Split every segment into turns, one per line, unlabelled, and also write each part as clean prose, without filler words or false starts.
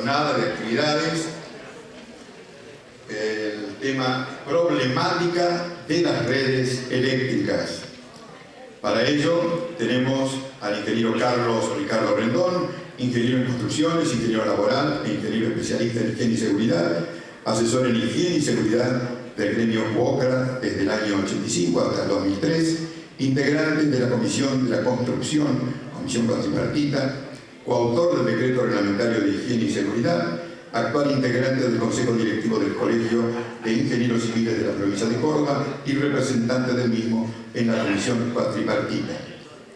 jornada de actividades el tema problemática de las redes eléctricas. Para ello tenemos al ingeniero Carlos Ricardo Rendón, ingeniero en construcciones, ingeniero laboral e ingeniero especialista en higiene y seguridad, asesor en higiene y seguridad del gremio UOCRA desde el año 85 hasta el 2003, integrante de la Comisión de la Construcción, Comisión Cuatripartita, coautor del Decreto Reglamentario de Higiene y Seguridad, actual integrante del Consejo Directivo del Colegio de Ingenieros Civiles de la provincia de Córdoba y representante del mismo en la Comisión Cuatripartita.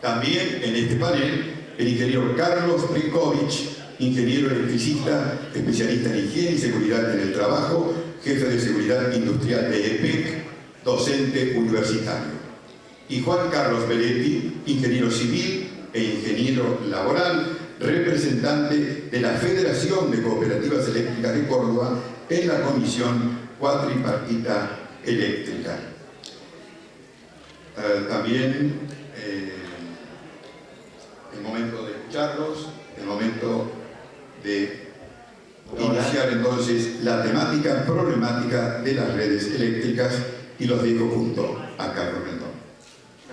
También en este panel el ingeniero Carlos Prikovich, ingeniero electricista, especialista en higiene y seguridad en el trabajo, jefe de seguridad industrial de EPEC, docente universitario. Y Juan Carlos Belletti, ingeniero civil e ingeniero laboral, representante de la Federación de Cooperativas Eléctricas de Córdoba en la Comisión Cuatripartita Eléctrica. También el momento de escucharlos, el momento de iniciar entonces la temática problemática de las redes eléctricas y los dejo junto a Carlos Rendón.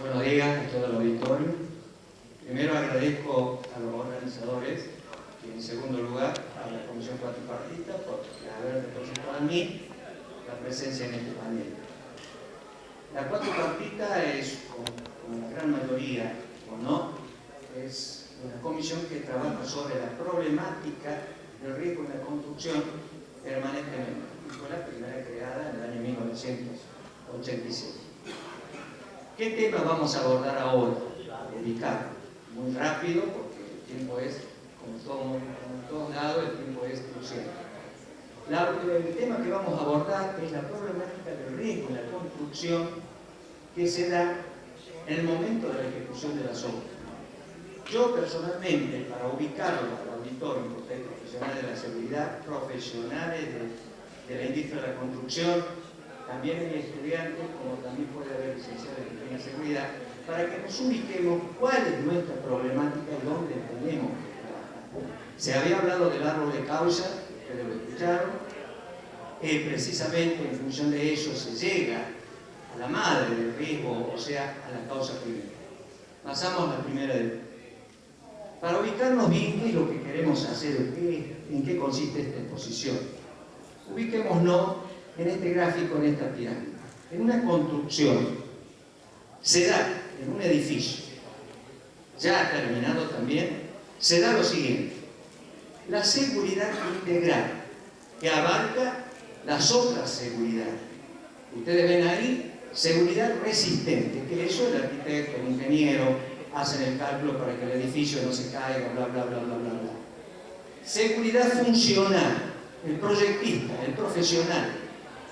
Buenos días a todo el auditorio. Primero agradezco a los organizadores y en segundo lugar a la Comisión Cuatripartita por haber depositado a mí la presencia en este panel. La Cuatripartita es, como la gran mayoría, o no, es una comisión que trabaja sobre la problemática del riesgo en la construcción permanentemente. Y fue la primera creada en el año 1986. ¿Qué tema vamos a abordar ahora? Dedicar muy rápido, porque el tiempo es, como en todos lados, el tiempo es crucial. El tema que vamos a abordar es la problemática del riesgo en la construcción que se da en el momento de la ejecución de las obras. Yo personalmente, para ubicarlo al auditorio, porque hay profesionales de la seguridad, profesionales de la industria de la construcción, también hay estudiantes, como también puede haber licenciados en higiene y seguridad, para que nos ubiquemos cuál es nuestra problemática y dónde tenemos que trabajar. Se había hablado del árbol de causa, ustedes lo escucharon, precisamente en función de eso se llega a la madre del riesgo, o sea, a la causa primera. Pasamos a la primera de... Para ubicarnos bien, ¿qué es lo que queremos hacer? ¿En qué consiste esta exposición? Ubiquémonos en este gráfico, en esta pirámide. En una construcción se da, en un edificio, ya terminado también, se da lo siguiente: la seguridad integral, que abarca las otras seguridades. Ustedes ven ahí, seguridad resistente, que eso el arquitecto, el ingeniero, hacen el cálculo para que el edificio no se caiga, bla, bla, bla, bla, bla, bla. Seguridad funcional, el proyectista, el profesional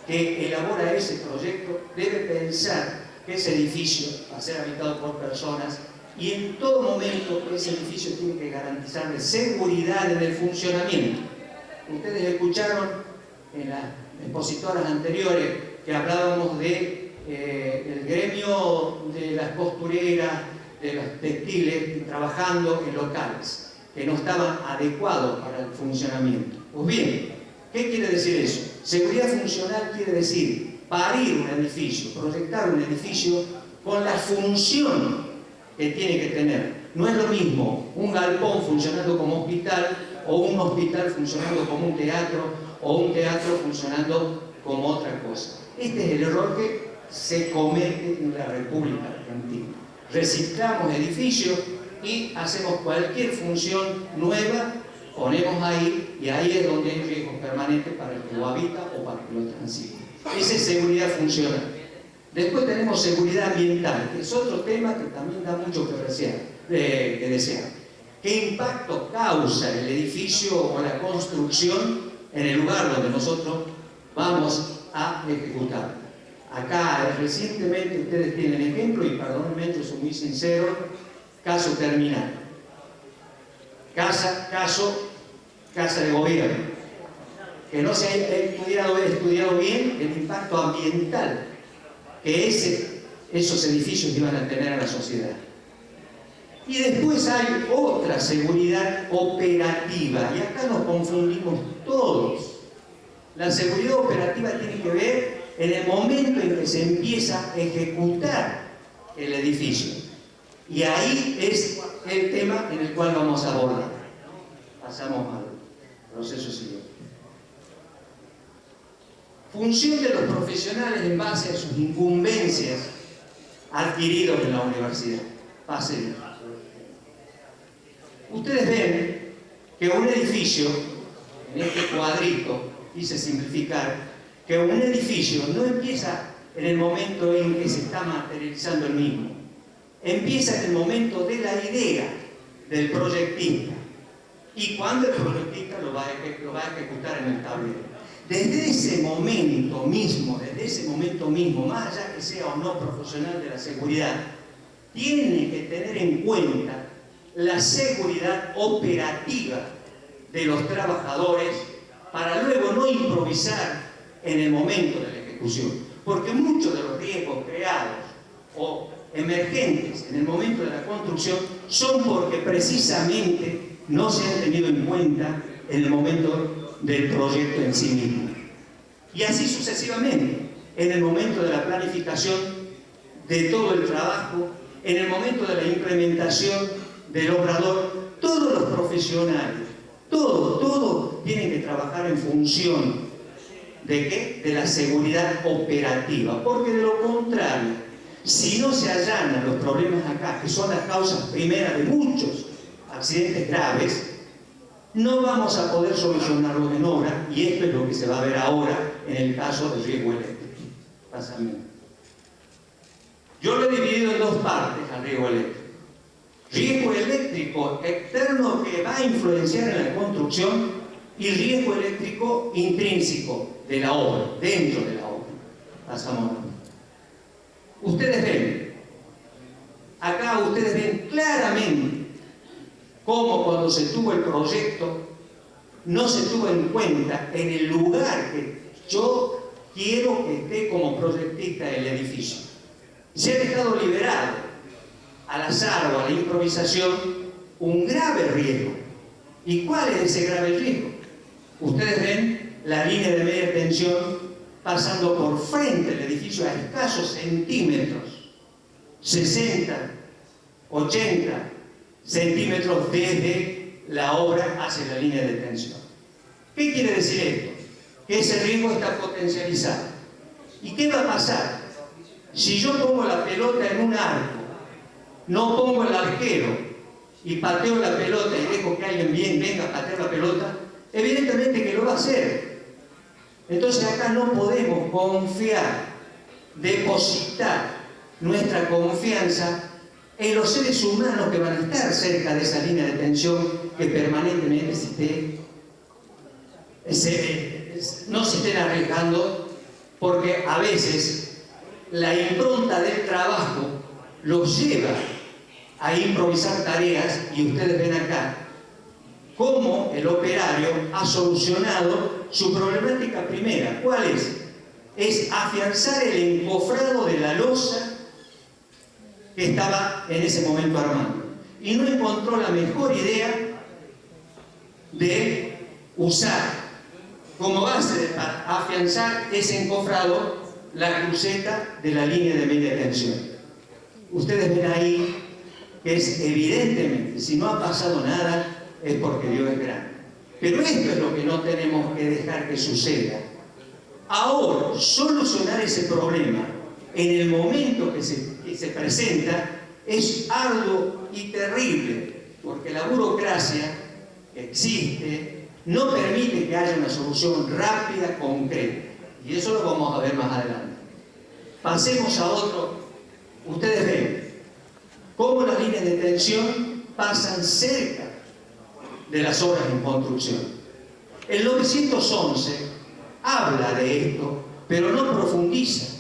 que elabora ese proyecto debe pensar que ese edificio va a ser habitado por personas y en todo momento ese edificio tiene que garantizarle seguridad en el funcionamiento. Ustedes escucharon en las expositoras anteriores que hablábamos de el gremio de las costureras, de los textiles, trabajando en locales que no estaban adecuados para el funcionamiento. Pues bien, ¿qué quiere decir eso? Seguridad funcional quiere decir parir un edificio, proyectar un edificio con la función que tiene que tener. No es lo mismo un galpón funcionando como hospital o un hospital funcionando como un teatro o un teatro funcionando como otra cosa. Este es el error que se comete en la República Argentina. Reciclamos edificios y hacemos cualquier función nueva, ponemos ahí y ahí es donde hay riesgos permanentes para el que lo habita o para el que lo transita. Esa es seguridad funcional. Después tenemos seguridad ambiental, que es otro tema que también da mucho que desear. ¿Qué impacto causa el edificio o la construcción en el lugar donde nosotros vamos a ejecutar? Acá recientemente ustedes tienen ejemplo, y perdónenme, yo soy muy sincero, caso terminal. Casa de gobierno. Que no se haya estudiado bien el impacto ambiental que esos edificios iban a tener a la sociedad. Y después hay otra seguridad operativa, y acá nos confundimos todos. La seguridad operativa tiene que ver en el momento en que se empieza a ejecutar el edificio. Y ahí es el tema en el cual vamos a abordar. Pasamos al proceso siguiente. Función de los profesionales en base a sus incumbencias adquiridos en la universidad. Pase. Ustedes ven que un edificio, en este cuadrito, quise simplificar, que un edificio no empieza en el momento en que se está materializando el mismo. Empieza en el momento de la idea del proyectista. Y cuando el proyectista lo va a ejecutar en el tablero. Desde ese momento mismo, más allá que sea o no profesional de la seguridad, tiene que tener en cuenta la seguridad operativa de los trabajadores para luego no improvisar en el momento de la ejecución. Porque muchos de los riesgos creados o emergentes en el momento de la construcción son porque precisamente no se han tenido en cuenta en el momento del proyecto en sí mismo. Y así sucesivamente, en el momento de la planificación de todo el trabajo, en el momento de la implementación del obrador, todos los profesionales, todos tienen que trabajar en función ¿de qué? De la seguridad operativa, porque de lo contrario, si no se allanan los problemas acá, que son las causas primeras de muchos accidentes graves, no vamos a poder solucionarlos en obra, y esto es lo que se va a ver ahora en el caso del riesgo eléctrico. Pásame. Yo lo he dividido en dos partes al riesgo eléctrico. Riesgo eléctrico externo que va a influenciar en la construcción y riesgo eléctrico intrínseco de la obra, dentro de la obra. Pasamos. Ustedes ven, acá ustedes ven claramente cómo cuando se tuvo el proyecto no se tuvo en cuenta en el lugar que yo quiero que esté como proyectista del edificio. Se ha dejado liberado al azar o a la improvisación un grave riesgo. ¿Y cuál es ese grave riesgo? Ustedes ven la línea de media tensión pasando por frente del edificio a escasos centímetros, 60, 80 centímetros desde la obra hacia la línea de tensión. ¿Qué quiere decir esto? Que ese riesgo está potencializado. ¿Y qué va a pasar? Si yo pongo la pelota en un arco, no pongo el arquero y pateo la pelota y dejo que alguien venga a patear la pelota, evidentemente que lo va a hacer. Entonces acá no podemos confiar, depositar nuestra confianza en los seres humanos que van a estar cerca de esa línea de tensión que permanentemente no se estén arriesgando, porque a veces la impronta del trabajo los lleva a improvisar tareas, y ustedes ven acá cómo el operario ha solucionado su problemática primera. ¿Cuál es? Es afianzar el encofrado de la losa que estaba en ese momento armando. Y no encontró la mejor idea de usar como base para afianzar ese encofrado la cruceta de la línea de media tensión. Ustedes ven ahí que es evidentemente, si no ha pasado nada, es porque Dios es grande. Pero esto es lo que no tenemos que dejar que suceda. Ahora, solucionar ese problema en el momento que se presenta es arduo y terrible, porque la burocracia que existe no permite que haya una solución rápida, concreta. Y eso lo vamos a ver más adelante. Pasemos a otro. Ustedes ven cómo las líneas de tensión pasan cerca de las obras en construcción. El 911 habla de esto, pero no profundiza.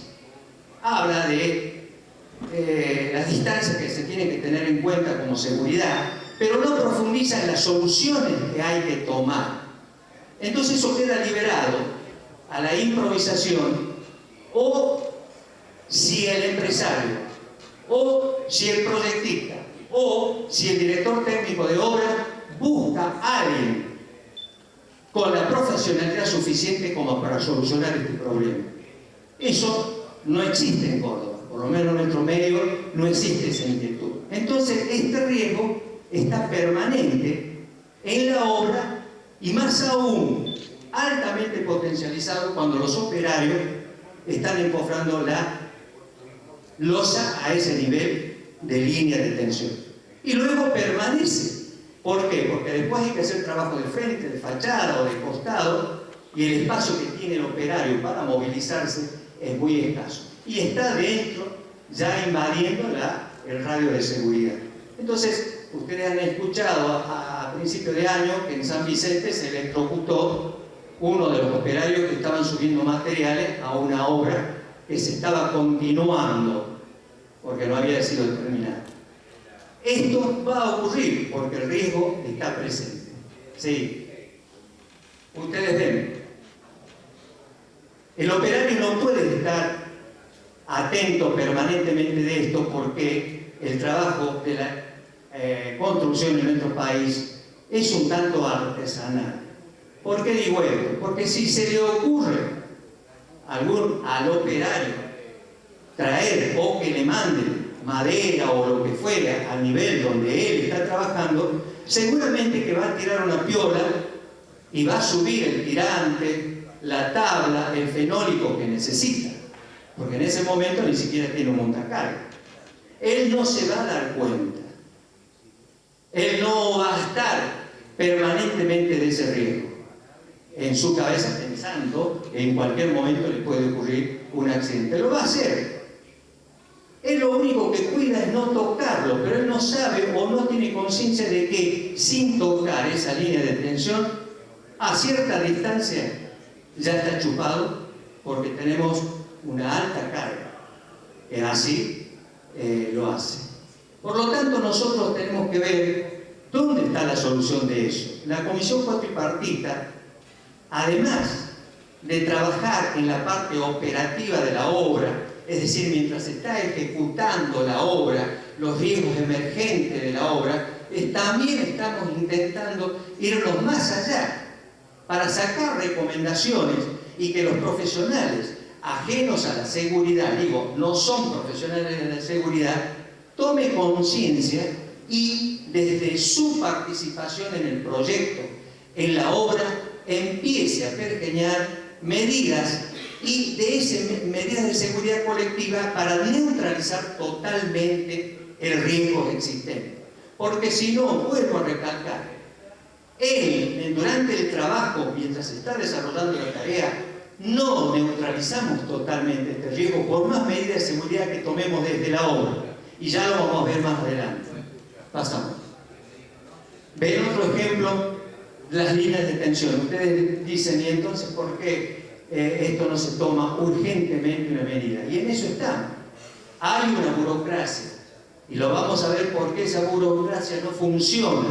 Habla de las distancias que se tienen que tener en cuenta como seguridad, pero no profundiza en las soluciones que hay que tomar. Entonces eso queda liberado a la improvisación, o si el empresario o si el proyectista o si el director técnico de obra busca a alguien con la profesionalidad suficiente como para solucionar este problema. Eso no existe en Córdoba, por lo menos en nuestro medio no existe esa inquietud. Entonces, este riesgo está permanente en la obra y más aún altamente potencializado cuando los operarios están encofrando la losa a ese nivel de línea de tensión. Y luego permanece. ¿Por qué? Porque después hay que hacer trabajo de frente, de fachada o de costado, y el espacio que tiene el operario para movilizarse es muy escaso. Y está dentro, ya invadiendo el radio de seguridad. Entonces, ustedes han escuchado a principio de año que en San Vicente se electrocutó uno de los operarios que estaban subiendo materiales a una obra que se estaba continuando porque no había sido terminada. Esto va a ocurrir porque el riesgo está presente. Sí. Ustedes ven, el operario no puede estar atento permanentemente de esto porque el trabajo de la construcción en nuestro país es un tanto artesanal. ¿Por qué digo esto? Porque si se le ocurre al operario traer o que le manden madera o lo que fuera al nivel donde él está trabajando, seguramente que va a tirar una piola y va a subir el tirante, la tabla, el fenólico que necesita, porque en ese momento ni siquiera tiene un montacarga. Él no se va a dar cuenta, él no va a estar permanentemente de ese riesgo en su cabeza pensando que en cualquier momento le puede ocurrir un accidente. Lo va a hacer. Él lo único que cuida es no tocarlo, pero él no sabe o no tiene conciencia de que sin tocar esa línea de tensión, a cierta distancia ya está chupado porque tenemos una alta carga, que así lo hace. Por lo tanto, nosotros tenemos que ver dónde está la solución de eso. La comisión cuatripartita, además de trabajar en la parte operativa de la obra, es decir, mientras se está ejecutando la obra, los riesgos emergentes de la obra, también estamos intentando irnos más allá para sacar recomendaciones y que los profesionales ajenos a la seguridad, digo, no son profesionales de la seguridad, tomen conciencia y desde su participación en el proyecto, en la obra, empiece a pergeñar medidas y de esas medidas de seguridad colectiva para neutralizar totalmente el riesgo existente. Porque si no, vuelvo a recalcar, durante el trabajo, mientras se está desarrollando la tarea, no neutralizamos totalmente este riesgo por más medidas de seguridad que tomemos desde la obra. Y ya lo vamos a ver más adelante. Pasamos. Ven otro ejemplo, las líneas de tensión. Ustedes dicen, ¿y entonces por qué esto no se toma urgentemente una medida? Y en eso estamos. Hay una burocracia. Y lo vamos a ver por qué esa burocracia no funciona.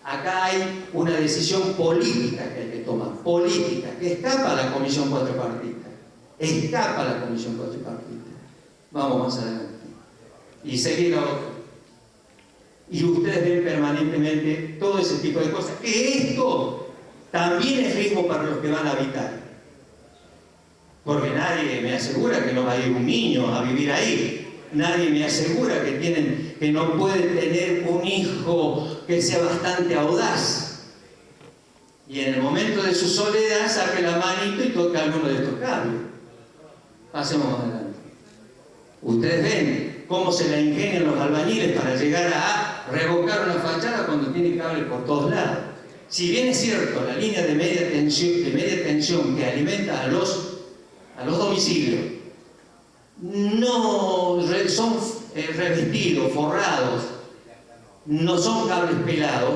Acá hay una decisión política que hay que tomar. Política, que escapa a la comisión cuatripartita. Escapa a la comisión cuatripartita. Vamos más adelante. Y seguir la otra. Y ustedes ven permanentemente todo ese tipo de cosas. Que esto también es riesgo para los que van a habitar. Porque nadie me asegura que no va a ir un niño a vivir ahí. Nadie me asegura que no puede tener un hijo que sea bastante audaz. Y en el momento de su soledad saque la manito y toque alguno de estos cables. Pasemos más adelante. Ustedes ven cómo se la ingenian los albañiles para llegar a revocar una fachada cuando tiene cables por todos lados. Si bien es cierto, la línea de media tensión que alimenta a los domicilios no son revestidos, forrados, no son cables pelados,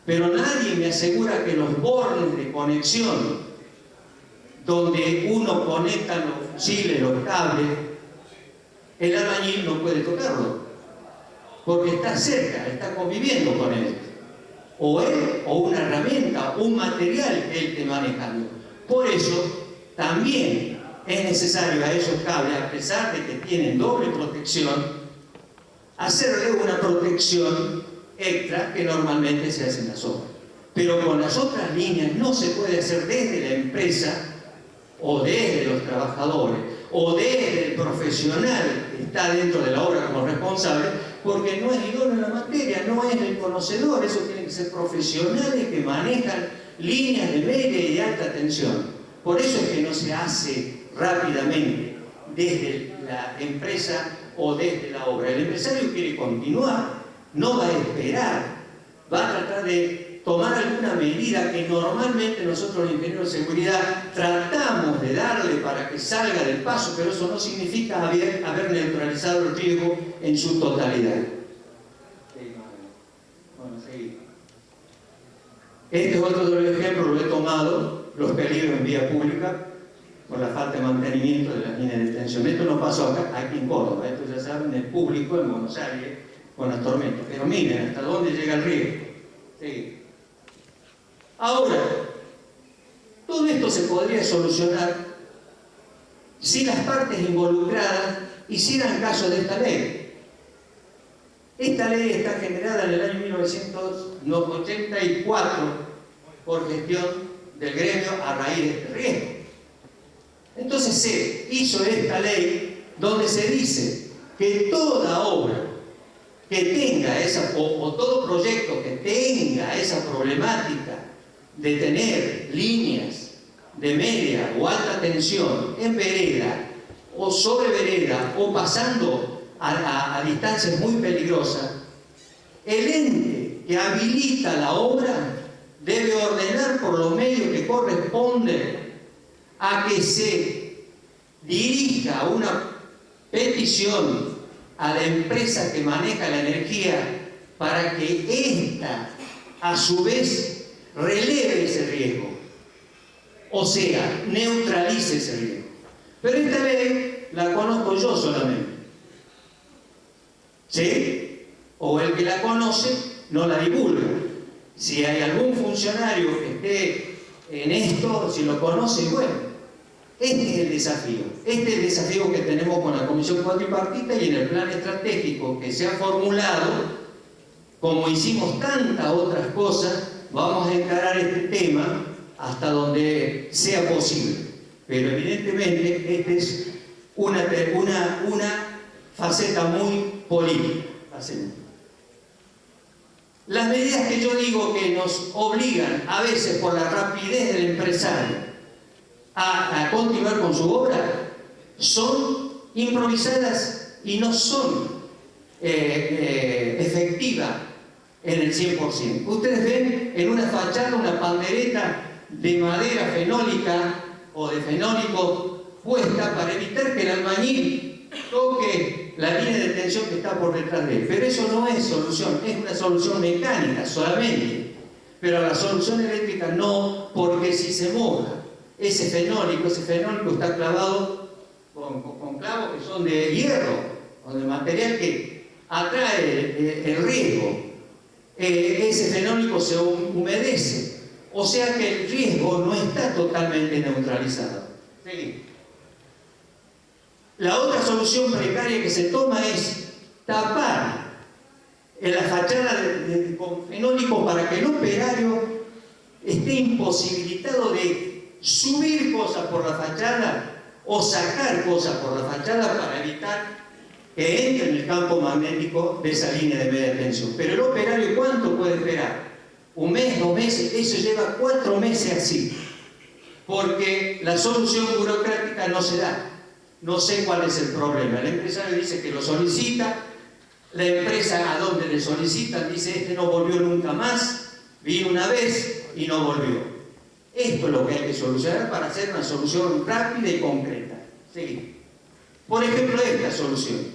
pero nadie me asegura que los bordes de conexión donde uno conecta los fusibles, los cables, el albañil no puede tocarlo porque está cerca, está conviviendo con él, o él o una herramienta, un material que él esté manejando. Por eso también es necesario a esos cables, a pesar de que tienen doble protección, hacerle una protección extra que normalmente se hace en las obras. Pero con las otras líneas no se puede hacer desde la empresa o desde los trabajadores o desde el profesional que está dentro de la obra como responsable, porque no es idóneo en la materia, no es el conocedor. Eso tiene que ser profesionales que manejan líneas de media y de alta tensión. Por eso es que no se hace rápidamente desde la empresa o desde la obra. El empresario quiere continuar, no va a esperar, va a tratar de tomar alguna medida que normalmente nosotros los ingenieros de seguridad tratamos de darle para que salga del paso, pero eso no significa haber neutralizado el riesgo en su totalidad. Bueno, seguimos. Este es otro de los ejemplos, lo he tomado, los peligros en vía pública por la falta de mantenimiento de las líneas de tensión. Esto no pasó aquí en Córdoba, esto ya saben, es público en Buenos Aires con las tormentas. Pero miren hasta dónde llega el riesgo. Sí. Ahora, todo esto se podría solucionar si las partes involucradas hicieran caso de esta ley. Esta ley está generada en el año 1984 por gestión del gremio a raíz de este riesgo. Entonces se hizo esta ley donde se dice que toda obra que tenga esa, o todo proyecto que tenga esa problemática de tener líneas de media o alta tensión en vereda o sobre vereda o pasando a distancias muy peligrosas, el ente que habilita la obra debe ordenar por los medios que corresponden a que se dirija una petición a la empresa que maneja la energía para que ésta, a su vez, releve ese riesgo, o sea, neutralice ese riesgo. Pero esta ley la conozco yo solamente, ¿sí? O el que la conoce no la divulga. Si hay algún funcionario que esté en esto, si lo conoce, bueno. Este es el desafío. Este es el desafío que tenemos con la Comisión Cuatripartita y en el plan estratégico que se ha formulado. Como hicimos tantas otras cosas, vamos a encarar este tema hasta donde sea posible. Pero evidentemente esta es una faceta muy política. Las medidas que yo digo que nos obligan, a veces por la rapidez del empresario, a continuar con su obra, son improvisadas y no son efectivas en el 100%. Ustedes ven en una fachada una pandereta de madera fenólica o de fenólico puesta para evitar que el albañil toque la línea de tensión que está por detrás de él. Pero eso no es solución, es una solución mecánica solamente. Pero la solución eléctrica no, porque si se moja ese fenólico está clavado con clavos que son de hierro o de material que atrae el riesgo. Ese fenólico se humedece, o sea que el riesgo no está totalmente neutralizado. ¿Sí? La otra solución precaria que se toma es tapar en la fachada con fenólico para que el operario esté imposibilitado de subir cosas por la fachada o sacar cosas por la fachada para evitar que entre en el campo magnético de esa línea de media tensión. Pero el operario, ¿cuánto puede esperar? ¿Un mes, 2 meses? Eso lleva 4 meses así, porque la solución burocrática no se da. No sé cuál es el problema. El empresario dice que lo solicita, la empresa a donde le solicitan dice este no volvió nunca más, vino una vez y no volvió. Esto es lo que hay que solucionar para hacer una solución rápida y concreta. ¿Sí? Por ejemplo, esta solución,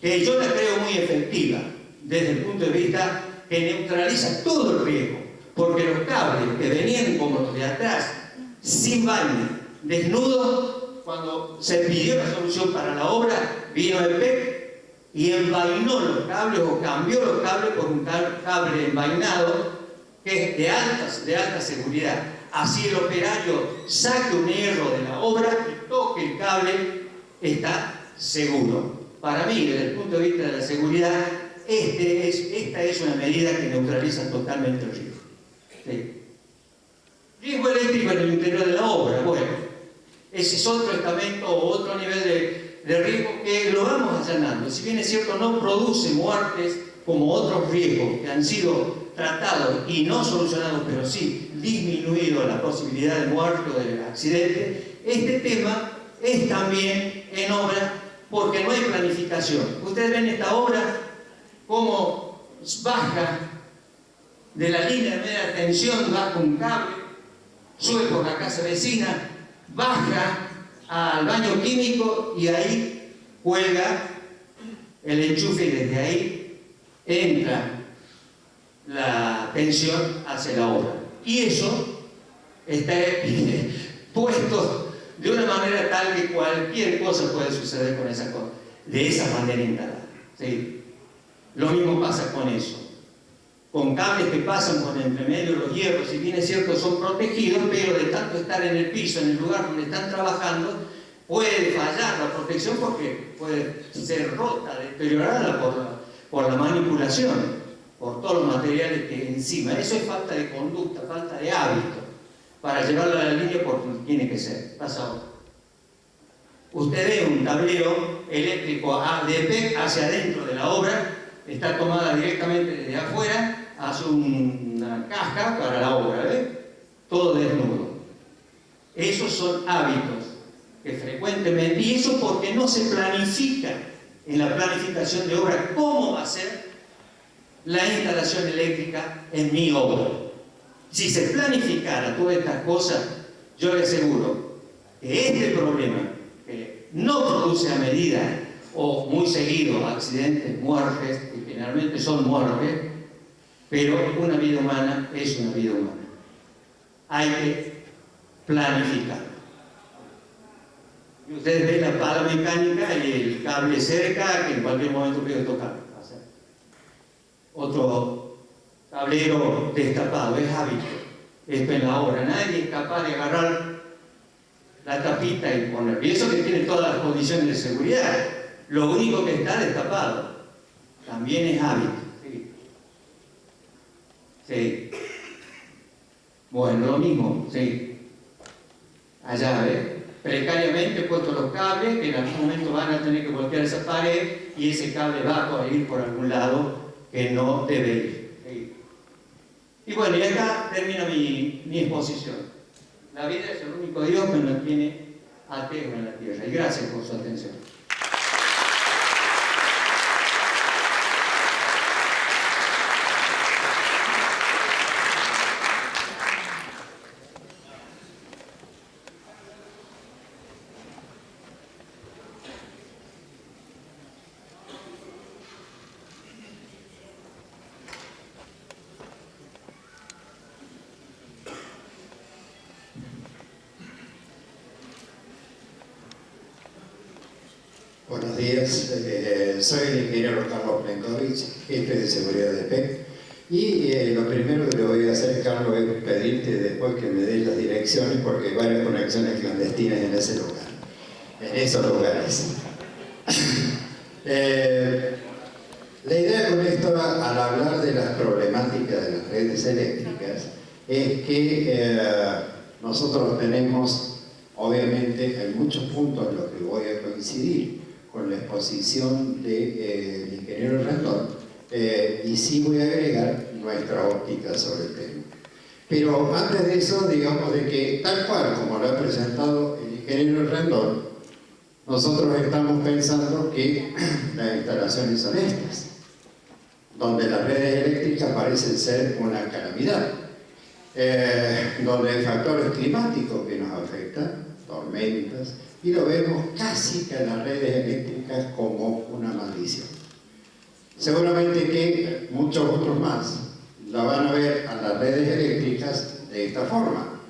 que yo la creo muy efectiva desde el punto de vista que neutraliza todo el riesgo, porque los cables que venían como los de atrás, sin baño, desnudos, cuando se pidió la solución para la obra, vino el PEC y envainó los cables o cambió los cables por un cable envainado que es de alta seguridad. Así el operario saque un hierro de la obra y toque el cable, está seguro. para mí, desde el punto de vista de la seguridad, esta es una medida que neutraliza totalmente el riesgo. ¿Sí? Riesgo eléctrico en el interior de la obra, bueno, ese es otro estamento o otro nivel de riesgo que lo vamos allanando. Si bien es cierto, no produce muertes como otros riesgos que han sido tratados y no solucionados, pero sí disminuido la posibilidad de muerte o de accidente, este tema es también en obra porque no hay planificación. Ustedes ven esta obra cómo baja de la línea de media tensión, baja un cable, sube por la casa vecina, baja al baño químico y ahí cuelga el enchufe y desde ahí entra la tensión hacia la obra. Y eso está puesto de una manera tal que cualquier cosa puede suceder con esa cosa, de esa manera instalada. ¿Sí? Lo mismo pasa con eso. Con cables que pasan por entre medio los hierros, si bien es cierto son protegidos, pero de tanto estar en el piso, en el lugar donde están trabajando, puede fallar la protección porque puede ser rota, deteriorada por la manipulación, por todos los materiales que encima. Eso es falta de conducta, falta de hábito para llevarla a la línea porque tiene que ser. Pasa ahora. Usted ve un tablero eléctrico de PEC hacia adentro de la obra, está tomada directamente desde afuera, hace una caja para la obra, todo desnudo. Esos son hábitos que frecuentemente, y eso porque no se planifica en la planificación de obra cómo va a ser la instalación eléctrica en mi obra. Si se planificara todas estas cosas, yo le aseguro que este problema, que no produce a medida o muy seguido accidentes, muertes, que generalmente son muertes, pero una vida humana es una vida humana. Hay que planificar. Y ustedes ven la pala mecánica y el cable cerca, que en cualquier momento puede tocar. Otro tablero destapado, es hábito. Esto en la obra. Nadie es capaz de agarrar la tapita y poner. Y eso que tiene todas las condiciones de seguridad. Lo único que está destapado también es hábito. Sí. Sí. Bueno, lo mismo, sí. Allá, precariamente puestos los cables que en algún momento van a tener que voltear esa pared y ese cable va a ir por algún lado que no debe ir. Sí. Y bueno, y acá termina mi exposición. La vida es el único Dios que nos tiene ateo en la tierra. Y gracias por su atención.
Buenos días, soy el ingeniero Carlos Plenkovic, jefe de seguridad de PEC. Y lo primero que le voy a hacer, Carlos, es pedirte después que me des las direcciones, porque hay varias conexiones clandestinas en ese lugar, en esos lugares. La idea con esto, al hablar de las problemáticas de las redes eléctricas, es que nosotros tenemos, obviamente, hay muchos puntos en los que voy a coincidir con la exposición del ingeniero Rendón, y sí voy a agregar nuestra óptica sobre el tema. Pero antes de eso, digamos de que tal cual como lo ha presentado el ingeniero Rendón, nosotros estamos pensando que las instalaciones son estas, donde las redes eléctricas parecen ser una calamidad, donde hay factores climáticos que nos afectan, tormentas, y lo vemos casi que a las redes eléctricas como una maldición. Seguramente que muchos otros más la van a ver a las redes eléctricas de esta forma,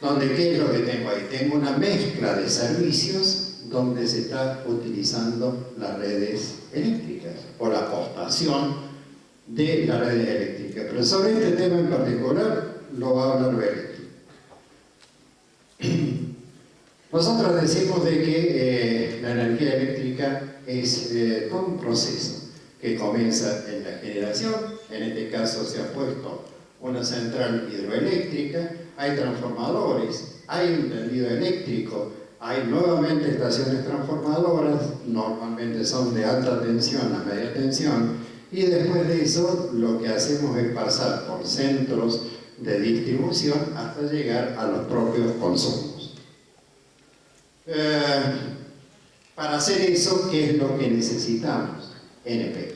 donde ¿qué es lo que tengo ahí? Tengo una mezcla de servicios donde se está utilizando las redes eléctricas o la aportación de las redes eléctricas. Pero sobre este tema en particular lo va a hablar Beretti. Nosotros decimos de que la energía eléctrica es todo un proceso que comienza en la generación. En este caso se ha puesto una central hidroeléctrica, hay transformadores, hay un tendido eléctrico, hay nuevamente estaciones transformadoras, normalmente son de alta tensión a media tensión, y después de eso lo que hacemos es pasar por centros de distribución hasta llegar a los propios consumos. Para hacer eso, ¿qué es lo que necesitamos? NP.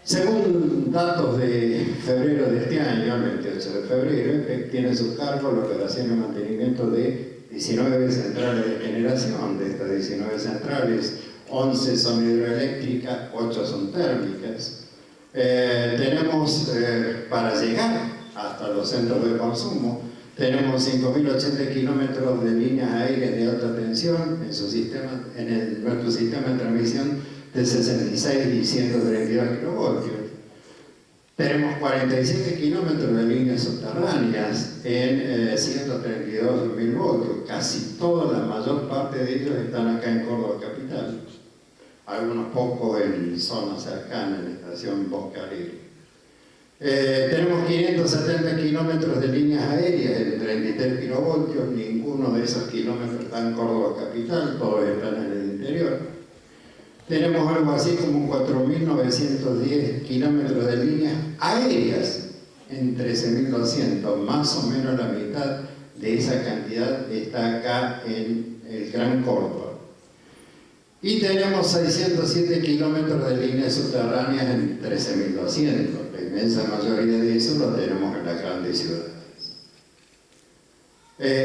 Según datos de febrero de este año, el 28 de febrero, EPEC tiene a su cargo la operación y mantenimiento de 19 centrales de generación. De estas 19 centrales, 11 son hidroeléctricas, 8 son térmicas. Tenemos, para llegar hasta los centros de consumo, tenemos 5.080 kilómetros de líneas aéreas de alta tensión en su sistema, nuestro sistema de transmisión de 66 y 132 kilovoltios. Tenemos 47 kilómetros de líneas subterráneas en 132.000 voltios. Casi toda la mayor parte de ellos están acá en Córdoba Capital. Algunos pocos en zonas cercanas, en la estación Bosque Alegre. Tenemos 570 kilómetros de líneas aéreas de 33 kilovoltios. Ninguno de esos kilómetros está en Córdoba Capital, todos están en el interior. Tenemos algo así como 4.910 kilómetros de líneas aéreas en 13.200, más o menos la mitad de esa cantidad está acá en el Gran Córdoba. Y tenemos 607 kilómetros de líneas subterráneas en 13.200. La inmensa mayoría de eso lo tenemos en las grandes ciudades.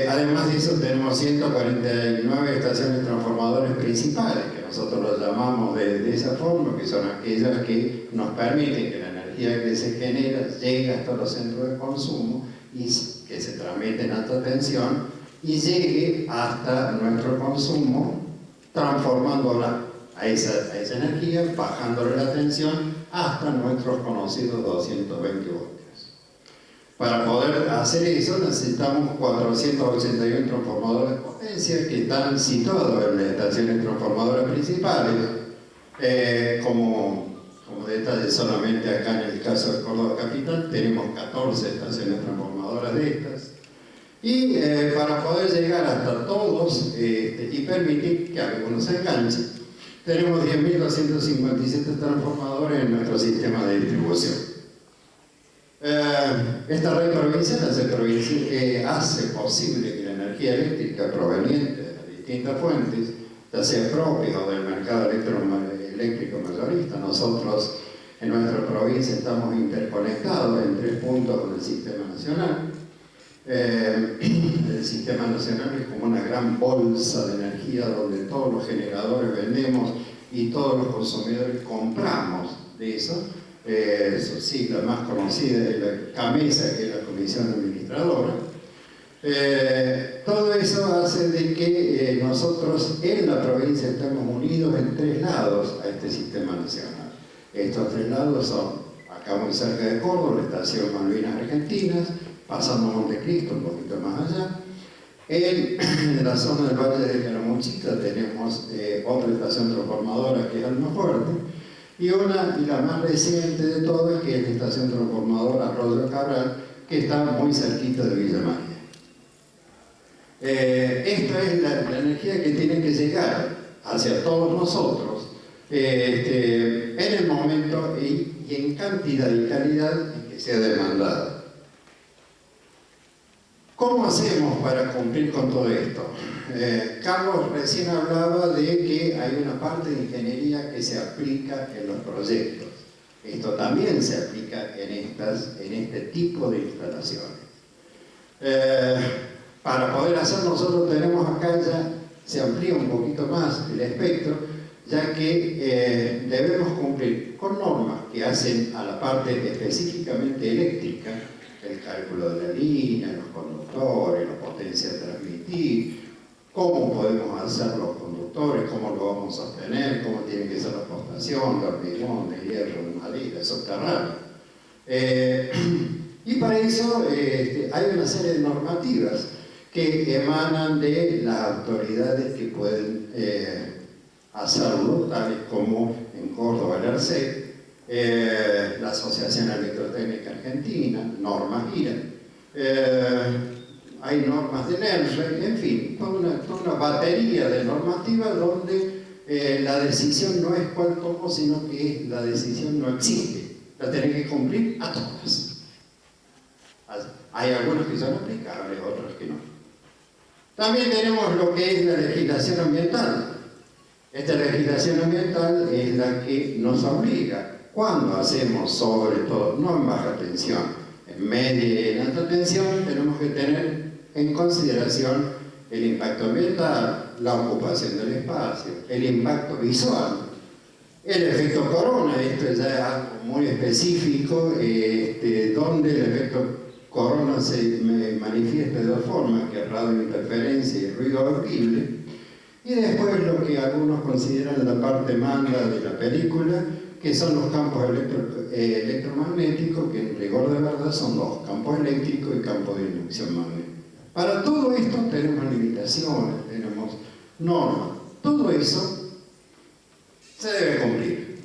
Además de eso, tenemos 149 estaciones transformadoras principales, que nosotros los llamamos de esa forma, que son aquellas que nos permiten que la energía que se genera llegue hasta los centros de consumo y que se transmite en alta tensión y llegue hasta nuestro consumo, transformándola a esa energía, bajándole la tensión hasta nuestros conocidos 220 voltios. Para poder hacer eso necesitamos 481 transformadores de potencia que están situados en las estaciones transformadoras principales. Como detalle, solamente acá en el caso de Córdoba Capital tenemos 14 estaciones transformadoras de estas. Y para poder llegar hasta todos y permitir que algunos se enganchen, tenemos 10.257 transformadores en nuestro sistema de distribución. Esta red provincial hace posible que la energía eléctrica proveniente de las distintas fuentes, ya sea propia o del mercado eléctrico mayorista, nosotros en nuestra provincia estamos interconectados en 3 puntos con el sistema nacional. El sistema nacional es como una gran bolsa de energía donde todos los generadores vendemos y todos los consumidores compramos de eso. Su sigla más conocida es la CAMESA, que es la Comisión Administradora. Todo eso hace de que nosotros en la provincia estamos unidos en 3 lados a este sistema nacional. Estos 3 lados son, acá muy cerca de Córdoba, la estación Malvinas Argentinas, pasando Montecristo, un poquito más allá. En la zona del Valle de Calamuchita tenemos otra estación transformadora que es Almafuerte, y la más reciente de todas, que es la estación transformadora Arroyo Cabral, que está muy cerquita de Villa María. Esta es la energía que tiene que llegar hacia todos nosotros en el momento y en cantidad y calidad en que sea demandada. ¿Cómo hacemos para cumplir con todo esto? Carlos recién hablaba de que hay una parte de ingeniería que se aplica en los proyectos. Esto también se aplica en este tipo de instalaciones. Para poder hacer, nosotros tenemos acá ya, se amplía un poquito más el espectro, ya que debemos cumplir con normas que hacen a la parte específicamente eléctrica, el cálculo de la línea, los conductores, la potencia de transmitir, cómo podemos hacer los conductores, cómo lo vamos a sostener, cómo tiene que ser la postación, de hormigón, de hierro, de madera, subterráneo. Y para eso hay una serie de normativas que emanan de las autoridades que pueden hacerlo, tales como en Córdoba el ARCEP, la Asociación Electrotécnica Argentina, normas IRA, hay normas de NERRE, en fin, toda una batería de normativas donde la decisión no es cuál tomo, sino que la decisión no existe, la tenés que cumplir a todas. Hay algunas que son aplicables, otras que no. También tenemos lo que es la legislación ambiental. Esta legislación ambiental es la que nos obliga, cuando hacemos, sobre todo, no en baja tensión, en media y en alta tensión, tenemos que tener en consideración el impacto ambiental, la ocupación del espacio, el impacto visual, el efecto corona. Esto ya es algo muy específico, donde el efecto corona se manifiesta de dos formas, que es radiointerferencia y ruido audible, y después lo que algunos consideran la parte manda de la película, que son los campos electromagnéticos, que en rigor de verdad son dos, campos eléctricos y campos de inducción magnética. Para todo esto tenemos limitaciones, tenemos normas, todo eso se debe cumplir.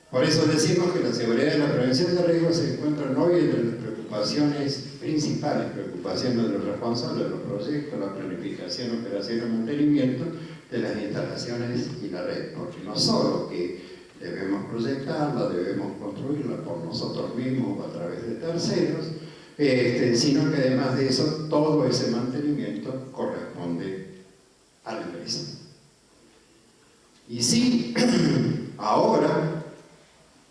Por eso decimos que la seguridad y la prevención de riesgos se encuentran hoy entre las preocupaciones principales, preocupaciones de los responsables de los proyectos, la planificación, operación y mantenimiento de las instalaciones y la red, porque no solo que debemos proyectarla, debemos construirla por nosotros mismos o a través de terceros, sino que además de eso, todo ese mantenimiento corresponde a la empresa. Y sí, ahora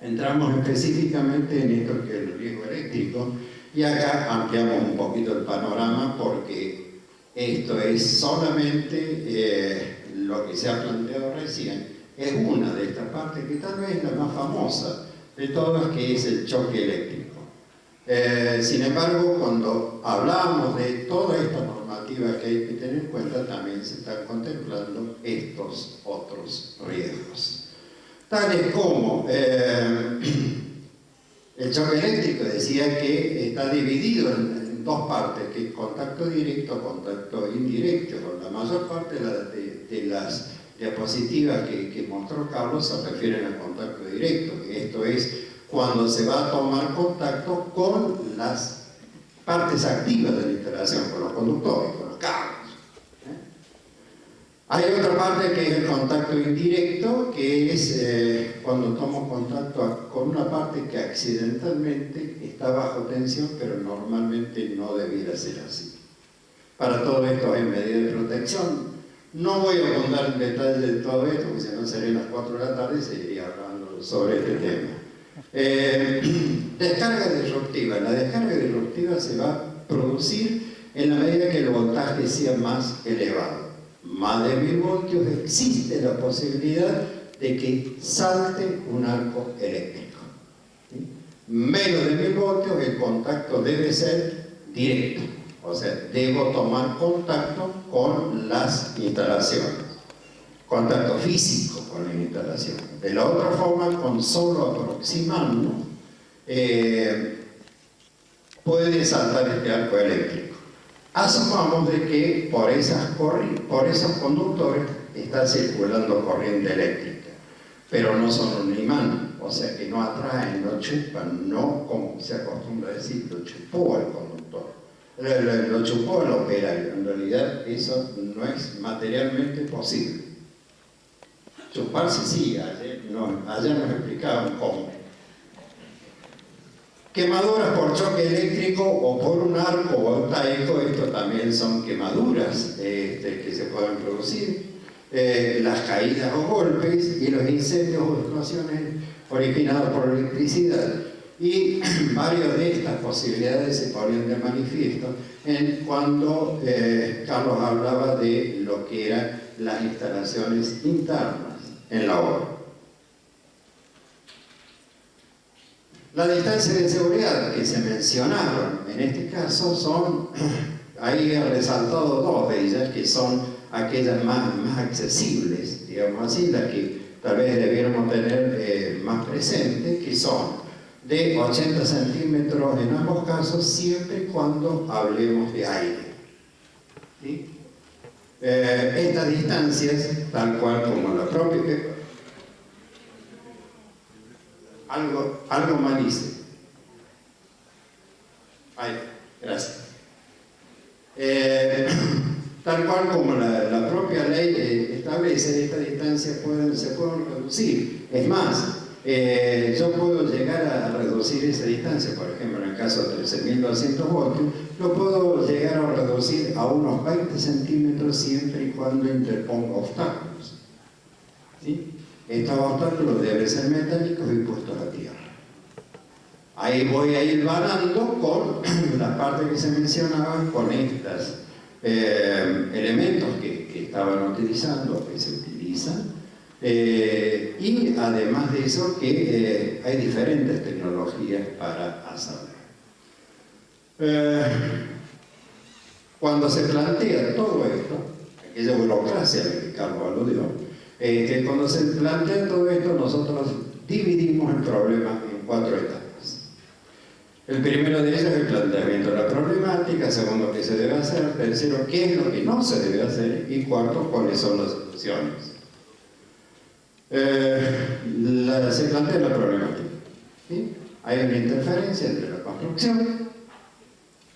entramos específicamente en esto que es el riesgo eléctrico, y acá ampliamos un poquito el panorama porque esto es solamente lo que se ha planteado recién, es una de estas partes que tal vez es la más famosa de todas, que es el choque eléctrico. Sin embargo, cuando hablamos de toda esta normativa que hay que tener en cuenta, también se están contemplando estos otros riesgos. Tales como el choque eléctrico, decía que está dividido en dos partes, que es contacto directo, contacto indirecto. Con la mayor parte de las diapositivas que mostró Carlos se refieren al contacto directo, que esto es cuando se va a tomar contacto con las partes activas de la instalación, con los conductores, con los cables. Hay otra parte que es el contacto indirecto, que es cuando tomo contacto con una parte que accidentalmente está bajo tensión, pero normalmente no debiera ser así. Para todo esto hay medidas de protección. No voy a abundar en detalle de todo esto, porque si no serían las 4 de la tarde y seguiría hablando sobre este tema. Descarga disruptiva. La descarga disruptiva se va a producir en la medida que el voltaje sea más elevado. Más de 1000 voltios, existe la posibilidad de que salte un arco eléctrico. ¿Sí? Menos de 1000 voltios, el contacto debe ser directo, o sea, debo tomar contacto con las instalaciones, contacto físico con la instalación. De la otra forma, con solo aproximarnos, puede saltar este arco eléctrico. Asumamos de que por esos conductores está circulando corriente eléctrica, pero no son un imán, o sea que no atraen, no chupan, no, como se acostumbra a decir, lo chupó al conductor, lo chupó al operario. En realidad eso no es materialmente posible. Chuparse sí, ayer nos explicaban cómo. Quemaduras por choque eléctrico o por un arco voltaico, esto también son quemaduras que se pueden producir, las caídas o golpes y los incendios o explosiones originados por electricidad. Y varias de estas posibilidades se ponían de manifiesto cuando Carlos hablaba de lo que eran las instalaciones internas en la obra. La distancia de seguridad que se mencionaron en este caso ahí he resaltado dos de ellas, que son aquellas más accesibles, digamos así, las que tal vez debiéramos tener más presentes, que son de 80 centímetros en ambos casos, siempre y cuando hablemos de aire. ¿Sí? Estas distancias, tal cual como la propia... Algo mal hice. Ahí, gracias. Tal cual como la propia ley establece, estas distancias se pueden reducir. Es más, yo puedo llegar a reducir esa distancia, por ejemplo, en el caso de 13.200 voltios, lo puedo llegar a reducir a unos 20 centímetros siempre y cuando interponga obstáculos. ¿Sí? Estos obstáculos deben ser metálicos y puestos a tierra. Ahí voy a ir varando con la parte que se mencionaba, con estos elementos que estaban utilizando, que se utilizan, y además de eso que hay diferentes tecnologías para hacerlo. Cuando se plantea todo esto, aquella burocracia a la que Carlos aludió, que cuando se plantea todo esto nosotros dividimos el problema en 4 etapas. El primero de ellos es el planteamiento de la problemática, segundo, qué se debe hacer, tercero, qué es lo que no se debe hacer, y cuarto, cuáles son las soluciones. Se plantea la problemática. ¿Sí? Hay una interferencia entre la construcción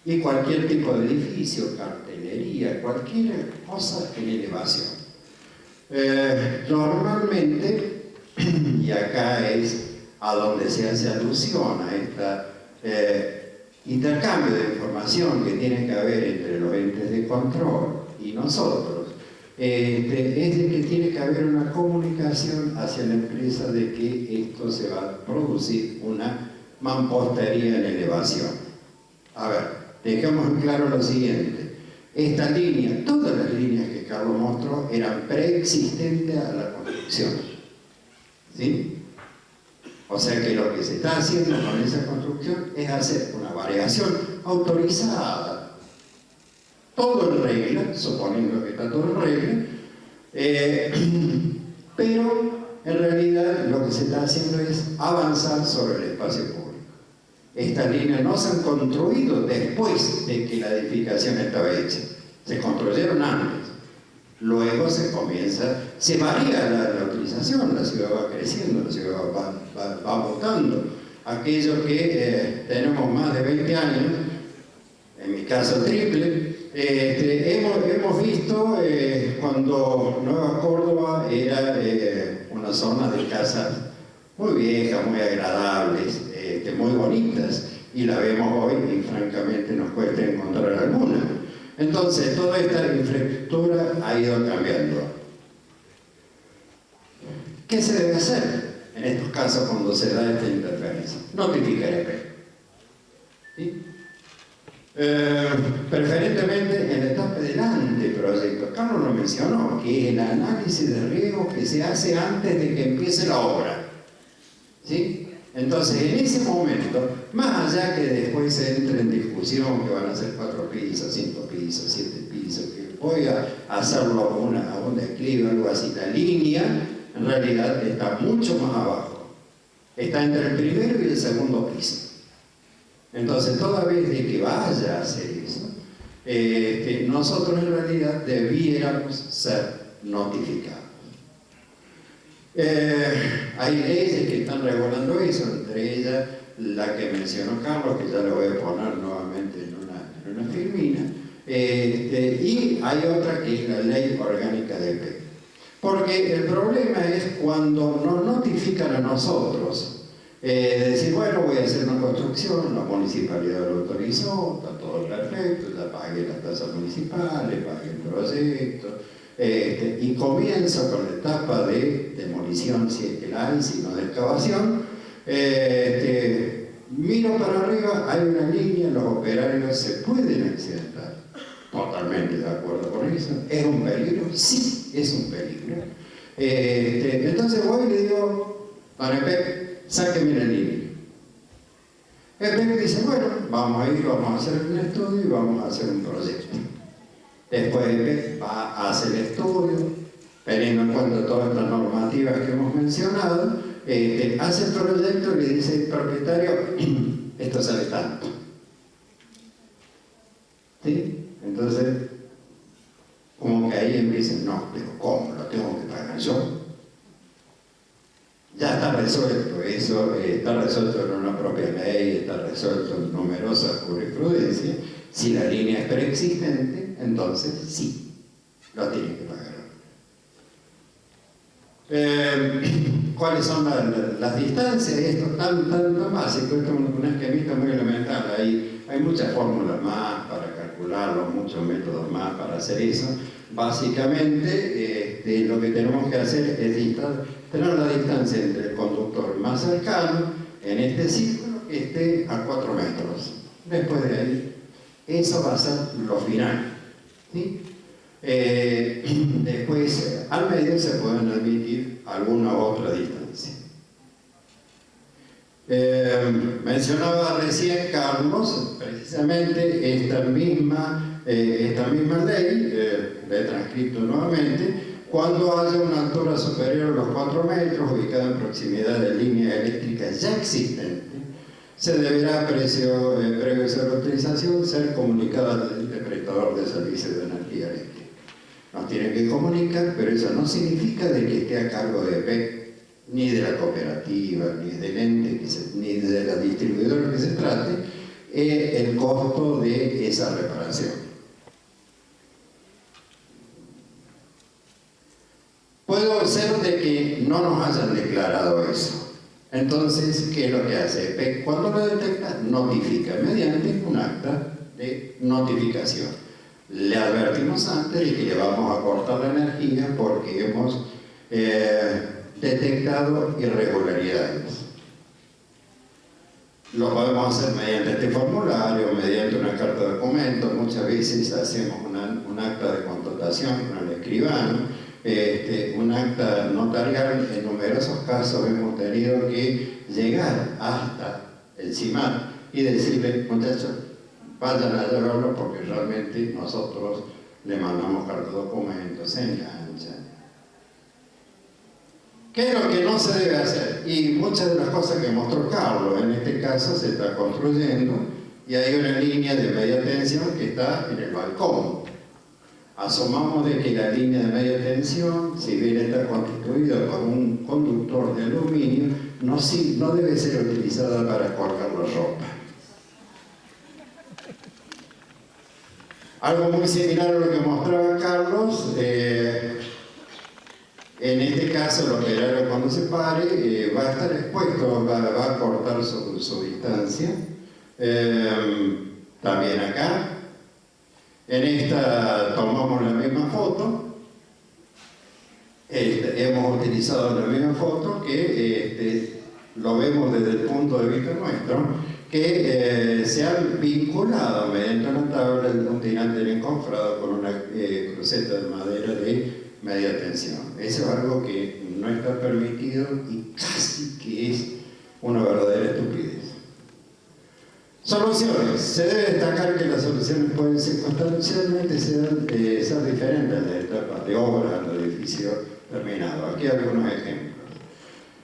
y cualquier tipo de edificio, cartelería, cualquier cosa en elevación. Normalmente, y acá es a donde se hace alusión a esta intercambio de información que tiene que haber entre los entes de control y nosotros, es de que tiene que haber una comunicación hacia la empresa de que esto se va a producir una mampostería en elevación. A ver, dejemos en claro lo siguiente. Esta línea, todas las líneas que Carlos mostró, eran preexistentes a la construcción. ¿Sí? O sea que lo que se está haciendo con esa construcción es hacer una variación autorizada. Todo en regla, suponiendo que está todo en regla, pero en realidad lo que se está haciendo es avanzar sobre el espacio público. Estas líneas no se han construido después de que la edificación estaba hecha, se construyeron antes. Luego se varía la utilización, la ciudad va creciendo, la ciudad va mutando. Aquellos que tenemos más de 20 años, en mi caso triple, hemos visto cuando Nueva Córdoba era una zona de casas muy viejas, muy agradables, muy bonitas, y la vemos hoy y francamente nos cuesta encontrar alguna. Entonces, toda esta infraestructura ha ido cambiando. ¿Qué se debe hacer en estos casos cuando se da esta interferencia? Notificar EP. ¿Sí? Preferentemente en la etapa del anteproyecto. Carlos lo mencionó, que es el análisis de riesgo que se hace antes de que empiece la obra. ¿Sí? Entonces, en ese momento, más allá que después se entre en discusión que van a ser 4 pisos, 5 pisos, 7 pisos, que voy a hacerlo a un declive, algo así, la línea en realidad está mucho más abajo. Está entre el primero y el segundo piso. Entonces, toda vez de que vaya a hacer eso, nosotros en realidad debiéramos ser notificados. Hay leyes que están regulando eso, entre ellas la que mencionó Carlos, que ya lo voy a poner nuevamente en una filmina, y hay otra que es la Ley Orgánica de EP. Porque el problema es cuando nos notifican a nosotros, decir, bueno, voy a hacer una construcción, la municipalidad lo autorizó, está todo perfecto, ya pagué las tasas municipales, pagué el proyecto, y comienza con la etapa de demolición, si es que la hay, si no de excavación. Miro para arriba, hay una línea, los operarios se pueden accidentar. Totalmente de acuerdo con eso. ¿Es un peligro? Sí, es un peligro. Entonces voy y le digo, don Pepe, sáqueme la línea. El Pepe dice, bueno, vamos a ir, vamos a hacer un estudio y vamos a hacer un proyecto. Después va a hacer el estudio, teniendo en cuenta todas las normativas que hemos mencionado, hace el proyecto y le dice el propietario, esto sale tanto. ¿Sí? Entonces, como que ahí empiezan, no, pero ¿cómo? ¿Lo tengo que pagar yo? Ya está resuelto, eso está resuelto en una propia ley, está resuelto en numerosas jurisprudencias. Si la línea es preexistente, entonces sí, lo tiene que pagar. ¿Cuáles son las distancias? Esto es tan básico, esto es un esquemita muy elemental. Hay muchas fórmulas más para calcularlo, muchos métodos más para hacer eso. Básicamente, lo que tenemos que hacer es tener la distancia entre el conductor más cercano en este círculo que esté a 4 metros. Después de ahí, eso va a ser lo final, ¿sí? Después, al medio se pueden admitir alguna otra distancia. Mencionaba recién Carlos, precisamente esta misma ley, la he transcrito nuevamente, cuando haya una altura superior a los 4 metros, ubicada en proximidad de línea eléctrica ya existente, se deberá, previo a su utilización, ser comunicada al ente prestador de servicios de energía eléctrica. Nos tienen que comunicar, pero eso no significa de que esté a cargo de EPEC, ni de la cooperativa, ni del ente, ni de la distribuidora que se trate, el costo de esa reparación. Puede ser de que no nos hayan declarado eso. Entonces, ¿qué es lo que hace EPEC? Cuando lo detecta, notifica mediante un acta de notificación. Le advertimos antes de que le vamos a cortar la energía porque hemos detectado irregularidades. Lo podemos hacer mediante este formulario, mediante una carta de documento. Muchas veces hacemos un acta de contratación con el escribano, un acta notarial. En numerosos casos hemos tenido que llegar hasta el CIMAT y decirle, muchachos, vayan a llevarlo porque realmente nosotros le mandamos carta de documentos, se engancha. ¿Qué es lo que no se debe hacer? Y muchas de las cosas que mostró Carlos, en este caso se está construyendo y hay una línea de media tensión que está en el balcón. Asumamos de que la línea de media tensión, si bien está constituida por un conductor de aluminio, no debe ser utilizada para colgar la ropa. Algo muy similar a lo que mostraba Carlos, en este caso el operario cuando se pare va a estar expuesto, va a cortar su distancia. También acá. En esta tomamos la misma foto, hemos utilizado la misma foto que lo vemos desde el punto de vista nuestro, que se han vinculado mediante una tabla un tirante encofrado con una cruceta de madera de media tensión. Eso es algo que no está permitido y casi que es una verdadera estupidez. Soluciones. Se debe destacar que las soluciones pueden circunstancialmente ser diferentes de etapas de obra al edificio terminado. Aquí hay algunos ejemplos.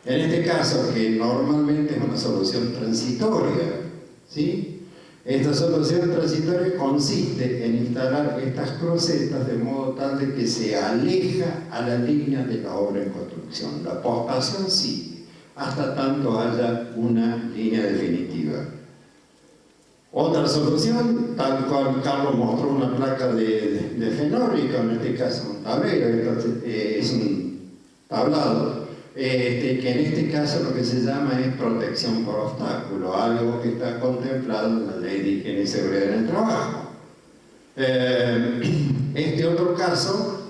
En este caso, que normalmente es una solución transitoria, ¿sí? Esta solución transitoria consiste en instalar estas crucetas de modo tal de que se aleja a la línea de la obra en construcción. La postación sigue, hasta tanto haya una línea definitiva. Otra solución, tal cual Carlos mostró una placa de fenólica, en este caso un tablero, es un tablado, que en este caso lo que se llama es protección por obstáculo, algo que está contemplado en la Ley de Higiene y Seguridad en el Trabajo. Este otro caso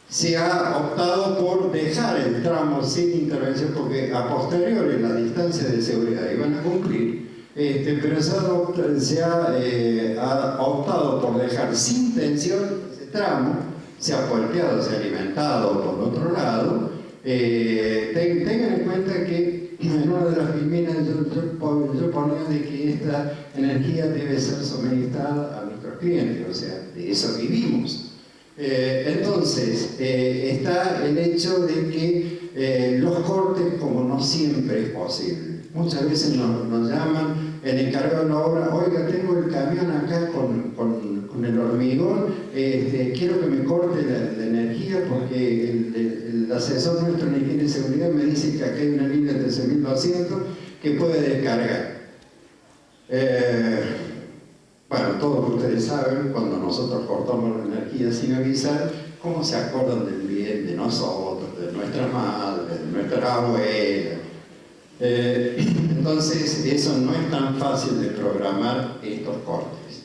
se ha optado por dejar el tramo sin intervención porque a posteriori la distancia de seguridad iban a cumplir. Pero se ha optado por dejar sin tensión ese tramo, se ha puerteado, se ha alimentado por otro lado. Tengan en cuenta que en una de las filminas yo ponía de que esta energía debe ser suministrada a nuestros clientes, o sea, de eso vivimos. Entonces, está el hecho de que los cortes, como no siempre es posible. Muchas veces nos llaman el encargado de la obra: oiga, tengo el camión acá con el hormigón, quiero que me corte la energía porque el asesor nuestro en higiene y seguridad me dice que acá hay una línea de 13.200 que puede descargar. Bueno, todo lo que ustedes saben, cuando nosotros cortamos la energía sin avisar, ¿cómo se acuerdan del bien de nosotros, de nuestras madres, de nuestras abuelas? Entonces, eso no es tan fácil de programar estos cortes.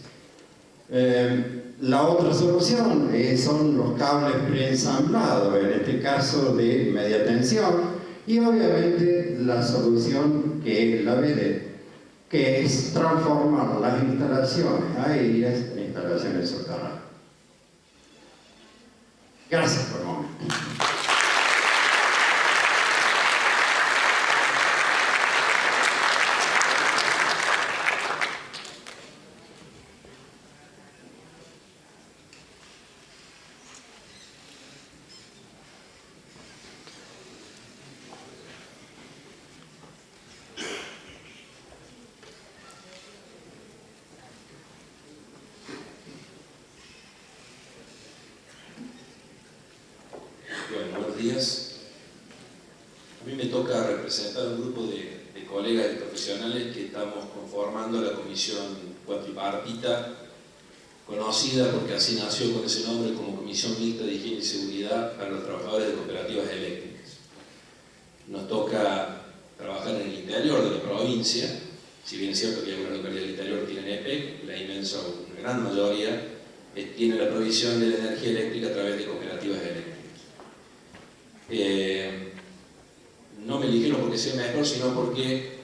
La otra solución son los cables preensamblados, en este caso de media tensión, y obviamente la solución que es la BD, que es transformar las instalaciones aéreas en instalaciones subterráneas. Gracias por el momento.
Bueno, buenos días. A mí me toca representar a un grupo de colegas y profesionales que estamos conformando la comisión cuatripartita, conocida porque así nació con ese nombre como Comisión Mixta de Higiene y Seguridad para los Trabajadores de Cooperativas Eléctricas. Nos toca trabajar en el interior de la provincia, si bien es cierto que algunas localidades del interior tienen EPEC, la inmensa, una gran mayoría, tiene la provisión de la energía eléctrica a través de cooperativas eléctricas. No me eligieron porque sea mejor, sino porque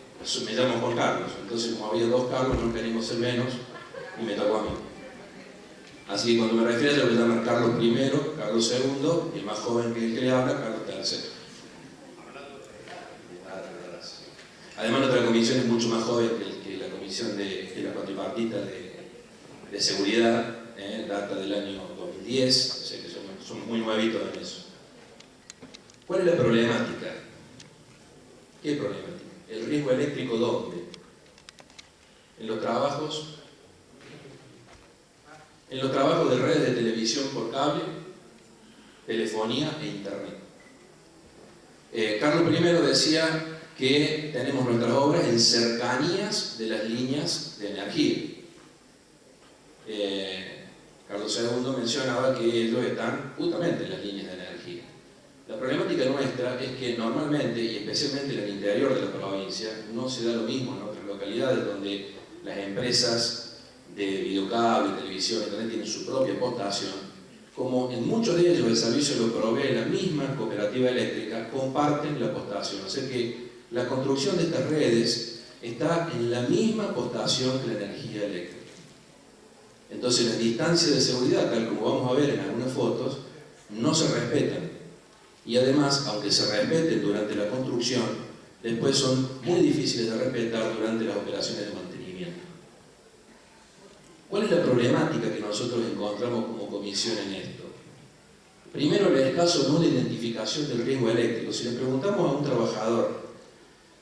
me llamo Juan Carlos. Entonces, como había dos Carlos, no queríamos ser menos y me tocó a mí. Así que cuando me refiero, yo voy a llamar Carlos I, Carlos II, y el más joven que el que le habla, Carlos III. Además, nuestra comisión es mucho más joven que la comisión de la cuatripartita de seguridad, data del año 2010, o sea que somos muy nuevitos en eso. ¿Cuál es la problemática? ¿Qué problemática? ¿El riesgo eléctrico dónde? En los trabajos de redes de televisión por cable, telefonía e internet. Carlos I decía que tenemos nuestras obras en cercanías de las líneas de energía. Carlos II mencionaba que ellos están justamente en las líneas de energía. La problemática nuestra es que normalmente, y especialmente en el interior de la provincia, no se da lo mismo en otras localidades donde las empresas de videocable, televisión, internet tienen su propia postación, como en muchos de ellos el servicio lo provee la misma cooperativa eléctrica, comparten la postación. O sea que la construcción de estas redes está en la misma postación que la energía eléctrica. Entonces las distancias de seguridad, tal como vamos a ver en algunas fotos, no se respetan. Y además, aunque se respeten durante la construcción, después son muy difíciles de respetar durante las operaciones de mantenimiento. ¿Cuál es la problemática que nosotros encontramos como comisión en esto? Primero, el escaso no de identificación del riesgo eléctrico. Si le preguntamos a un trabajador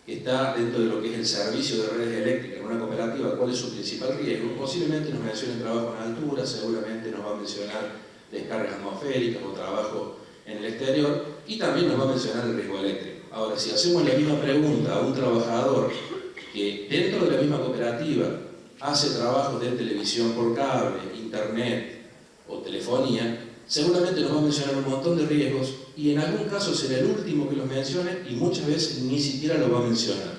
que está dentro de lo que es el servicio de redes eléctricas en una cooperativa cuál es su principal riesgo, posiblemente nos mencione trabajo en altura, seguramente nos va a mencionar descargas atmosféricas o trabajo en el exterior, y también nos va a mencionar el riesgo eléctrico. Ahora, si hacemos la misma pregunta a un trabajador que dentro de la misma cooperativa hace trabajos de televisión por cable, internet o telefonía, seguramente nos va a mencionar un montón de riesgos y en algún caso será el último que los mencione y muchas veces ni siquiera lo va a mencionar.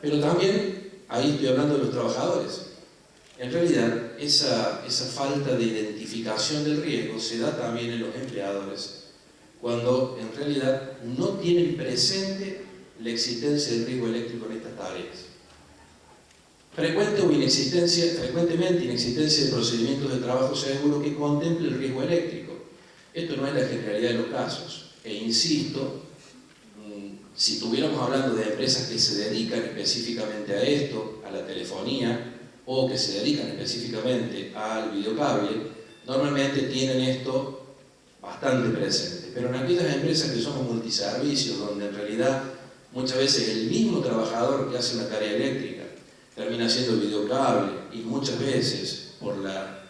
Pero también, ahí estoy hablando de los trabajadores. En realidad, esa falta de identificación del riesgo se da también en los empleadores, cuando en realidad no tienen presente la existencia del riesgo eléctrico en estas tareas. Frecuentemente inexistencia de procedimientos de trabajo seguro que contemple el riesgo eléctrico. Esto no es la generalidad de los casos. E insisto, si estuviéramos hablando de empresas que se dedican específicamente a esto, a la telefonía, o que se dedican específicamente al videocable, normalmente tienen esto bastante presente. Pero en aquellas empresas que somos multiservicios, donde en realidad muchas veces el mismo trabajador que hace una tarea eléctrica termina haciendo videocable y muchas veces por la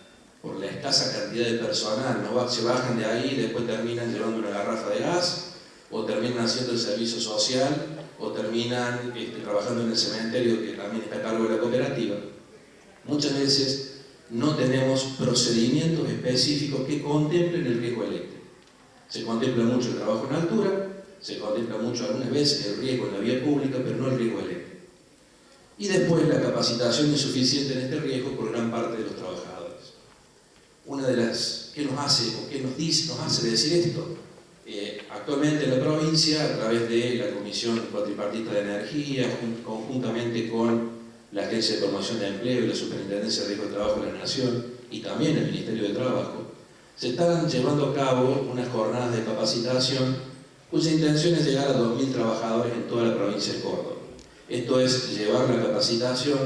escasa cantidad de personal se bajan de ahí y después terminan llevando una garrafa de gas, o terminan haciendo el servicio social, o terminan trabajando en el cementerio que también está a cargo de la cooperativa. Muchas veces no tenemos procedimientos específicos que contemplen el riesgo eléctrico. Se contempla mucho el trabajo en altura, se contempla mucho algunas veces el riesgo en la vía pública, pero no el riesgo eléctrico. Y después la capacitación insuficiente en este riesgo por gran parte de los trabajadores. Una de las que nos hace decir esto, actualmente en la provincia, a través de la Comisión Cuatripartita de Energía, conjuntamente con la Agencia de Promoción de Empleo y la Superintendencia de Riesgo de Trabajo de la Nación, y también el Ministerio de Trabajo, se están llevando a cabo unas jornadas de capacitación cuya intención es llegar a 2.000 trabajadores en toda la provincia de Córdoba. Esto es llevar la capacitación,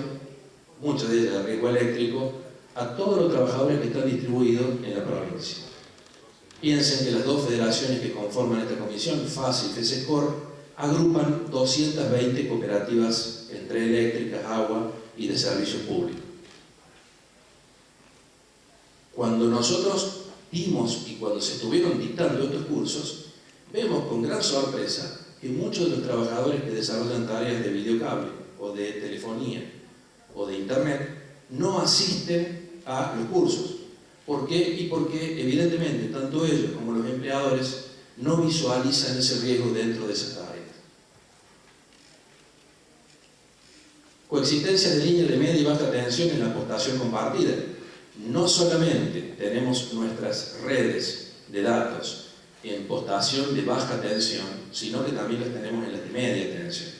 muchas de ellas de riesgo eléctrico, a todos los trabajadores que están distribuidos en la provincia. Piensen que las dos federaciones que conforman esta comisión, FAS y FESECOR, agrupan 220 cooperativas entre eléctricas, agua y de servicios públicos. Cuando nosotros dimos y cuando se estuvieron dictando estos cursos, vemos con gran sorpresa que muchos de los trabajadores que desarrollan tareas de videocable o de telefonía o de internet no asisten a los cursos. ¿Por qué? Y porque evidentemente tanto ellos como los empleadores no visualizan ese riesgo dentro de esas tareas. Coexistencia de líneas de media y baja tensión en la postación compartida. No solamente tenemos nuestras redes de datos en postación de baja tensión, sino que también las tenemos en las de media tensión.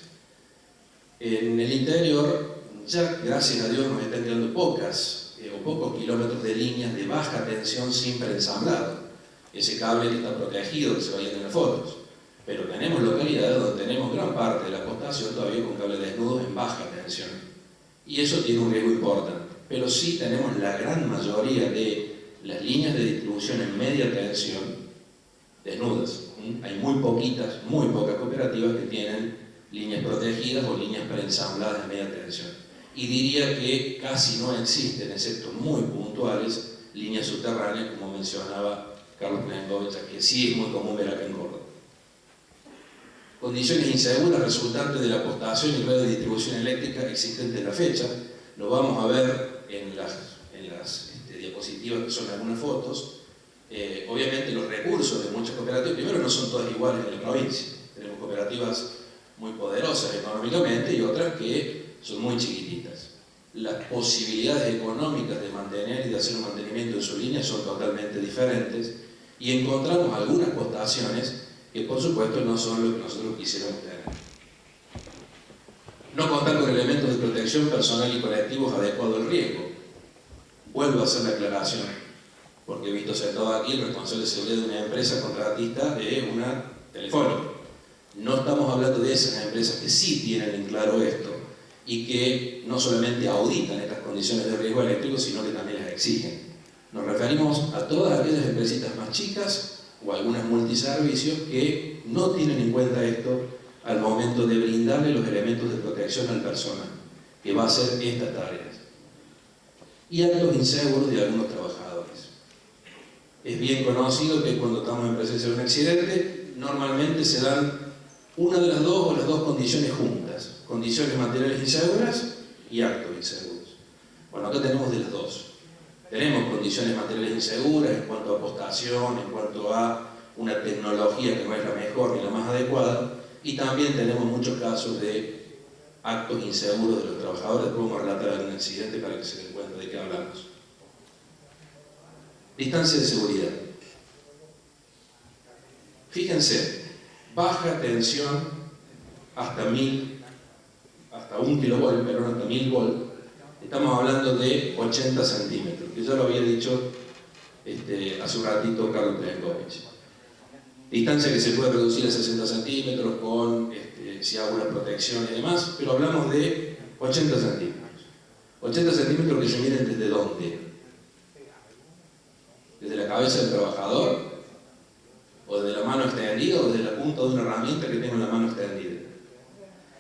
En el interior, ya gracias a Dios nos están quedando pocos kilómetros de líneas de baja tensión sin preensamblado. Ese cable que está protegido, que se va viendo en las fotos. Pero tenemos localidades donde tenemos gran parte de la postación todavía con cables desnudos en baja tensión. Y eso tiene un riesgo importante. Pero sí tenemos la gran mayoría de las líneas de distribución en media tensión desnudas. Hay muy pocas cooperativas que tienen líneas protegidas o líneas preensambladas en media tensión. Y diría que casi no existen, excepto muy puntuales, líneas subterráneas, como mencionaba Carlos Plenkovich, que sí es muy común ver acá en Córdoba. Condiciones inseguras resultantes de la postación y red de distribución eléctrica existente en la fecha. Lo vamos a ver en las diapositivas, que son algunas fotos. Obviamente los recursos de muchas cooperativas, primero, no son todas iguales en la provincia. Tenemos cooperativas muy poderosas económicamente y otras que son muy chiquititas. Las posibilidades económicas de mantener y de hacer un mantenimiento en su línea son totalmente diferentes, y encontramos algunas postaciones que por supuesto no son lo que nosotros quisiéramos tener. No contar con elementos de protección personal y colectivos adecuados al riesgo. Vuelvo a hacer la aclaración, porque he visto sentado aquí el responsable de seguridad de una empresa contratista de una telefónica. No estamos hablando de esas empresas que sí tienen en claro esto y que no solamente auditan estas condiciones de riesgo eléctrico, sino que también las exigen. Nos referimos a todas aquellas empresitas más chicas o algunas multiservicios que no tienen en cuenta esto al momento de brindarle los elementos de protección al personal que va a hacer estas tareas. Y actos inseguros de algunos trabajadores. Es bien conocido que cuando estamos en presencia de un accidente, normalmente se dan una de las dos o las dos condiciones juntas. Condiciones materiales inseguras y actos inseguros. Bueno, acá tenemos de las dos. Tenemos condiciones materiales inseguras en cuanto a postación, en cuanto a una tecnología que no es la mejor ni la más adecuada, y también tenemos muchos casos de actos inseguros de los trabajadores. Después vamos a relatar algún accidente para que se den cuenta de qué hablamos. Distancia de seguridad. Fíjense, baja tensión hasta 1 kilovolt, perdón, hasta 1000 volt. Estamos hablando de 80 centímetros, que ya lo había dicho hace un ratito Carlos Plenkovich. Distancia que se puede reducir a 60 centímetros con si hago una protección y demás, pero hablamos de 80 centímetros. 80 centímetros que se miden desde ¿dónde? Desde la cabeza del trabajador extendida o desde la punta de una herramienta que tengo en la mano extendida.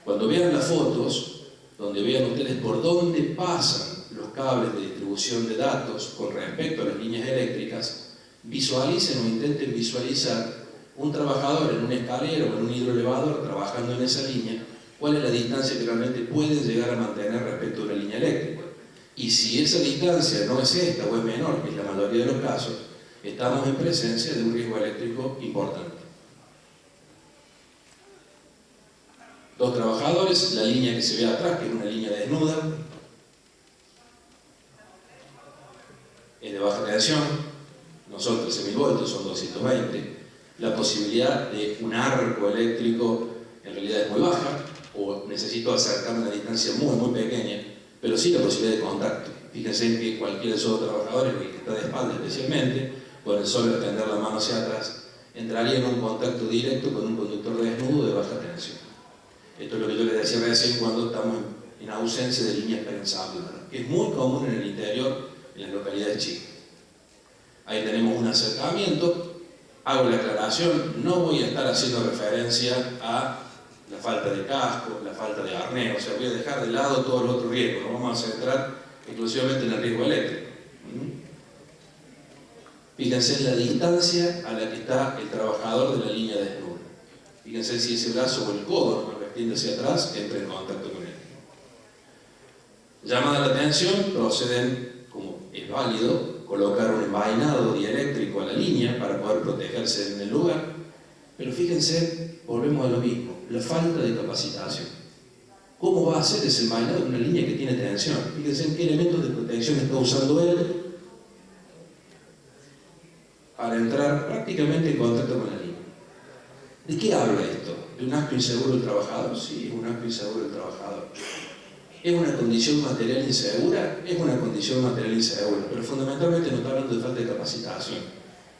Cuando vean las fotos, donde vean ustedes por dónde pasan los cables de distribución de datos con respecto a las líneas eléctricas, visualicen o intenten visualizar un trabajador en una escalera o en un hidroelevador trabajando en esa línea, cuál es la distancia que realmente pueden llegar a mantener respecto a una línea eléctrica. Y si esa distancia no es esta o es menor, que es la mayoría de los casos, estamos en presencia de un riesgo eléctrico importante. Dos trabajadores, la línea que se ve atrás, que es una línea desnuda, es de baja tensión, no son 13.000 voltios, son 220. La posibilidad de un arco eléctrico en realidad es muy baja, o necesito acercarme a una distancia muy pequeña, pero sí la posibilidad de contacto. Fíjense que cualquiera de esos trabajadores, el que está de espalda especialmente, con el solo extender la mano hacia atrás, entraría en un contacto directo con un conductor desnudo de baja tensión. Esto es lo que yo les decía recién cuando estamos en ausencia de líneas pensables, que es muy común en el interior, en las localidades chicas. Ahí tenemos un acercamiento, hago la aclaración, no voy a estar haciendo referencia a la falta de casco, la falta de arnés, o sea, voy a dejar de lado todos los otros riesgos, nos vamos a centrar exclusivamente en el riesgo eléctrico. Fíjense en la distancia a la que está el trabajador de la línea desnuda. Fíjense si ese brazo o el codo, cuando lo extiende hacia atrás, entra en contacto con él. Llamada la atención, proceden, como es válido, colocar un envainado dieléctrico a la línea para poder protegerse en el lugar, pero fíjense, volvemos a lo mismo, la falta de capacitación. ¿Cómo va a hacer ese envainado en una línea que tiene tensión? Fíjense en qué elementos de protección está usando él para entrar prácticamente en contacto con la línea. ¿De qué habla esto? ¿De un acto inseguro del trabajador? Sí, es un acto inseguro del trabajador. ¿Es una condición material insegura? Es una condición material insegura, pero fundamentalmente no está hablando de falta de capacitación.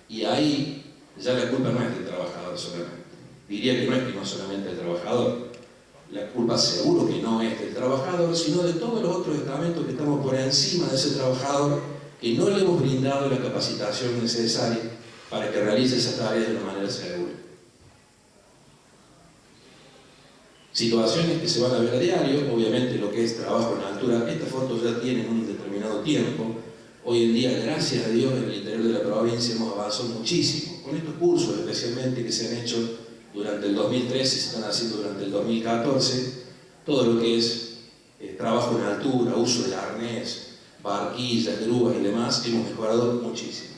Y ahí ya la culpa no es del trabajador solamente. Diría que no solamente del trabajador. La culpa seguro que no es del trabajador, sino de todos los otros estamentos que estamos por encima de ese trabajador, que no le hemos brindado la capacitación necesaria para que realice esa tarea de una manera segura. Situaciones que se van a ver a diario, obviamente lo que es trabajo en altura, estas fotos ya tienen un determinado tiempo. Hoy en día, gracias a Dios, en el interior de la provincia hemos avanzado muchísimo. Con estos cursos especialmente que se han hecho durante el 2013, se están haciendo durante el 2014, todo lo que es trabajo en altura, uso de arnés, barquillas, grúas y demás, hemos mejorado muchísimo.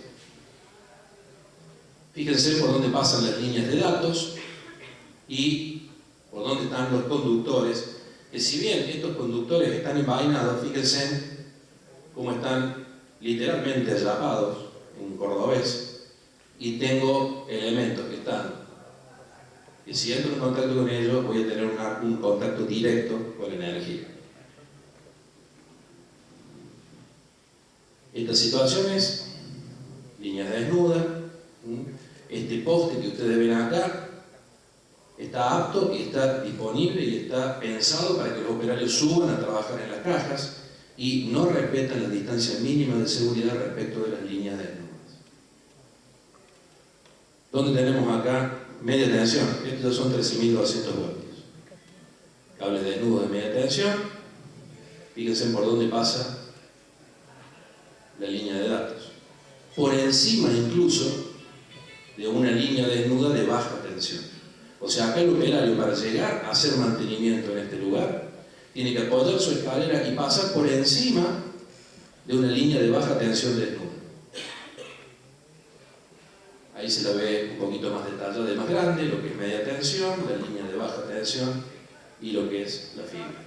Fíjense por dónde pasan las líneas de datos y por dónde están los conductores, que si bien estos conductores están envainados, fíjense cómo están literalmente allapados en cordobés, y tengo elementos que están, que si entro en contacto con ellos voy a tener un contacto directo con la energía. Estas situaciones, líneas desnudas, este poste que ustedes ven acá, está apto y está disponible y está pensado para que los operarios suban a trabajar en las cajas y no respetan las distancias mínimas de seguridad respecto de las líneas desnudas. ¿Dónde tenemos acá media tensión? Estos son 13.200 voltios. Cables desnudos de media tensión. Fíjense por dónde pasa la línea de datos. Por encima incluso de una línea desnuda de baja tensión. O sea, acá el operario, para llegar a hacer mantenimiento en este lugar, tiene que apoyar su escalera y pasar por encima de una línea de baja tensión desnuda. Ahí se la ve un poquito más detallada y más grande, lo que es media tensión, la línea de baja tensión y lo que es la fibra.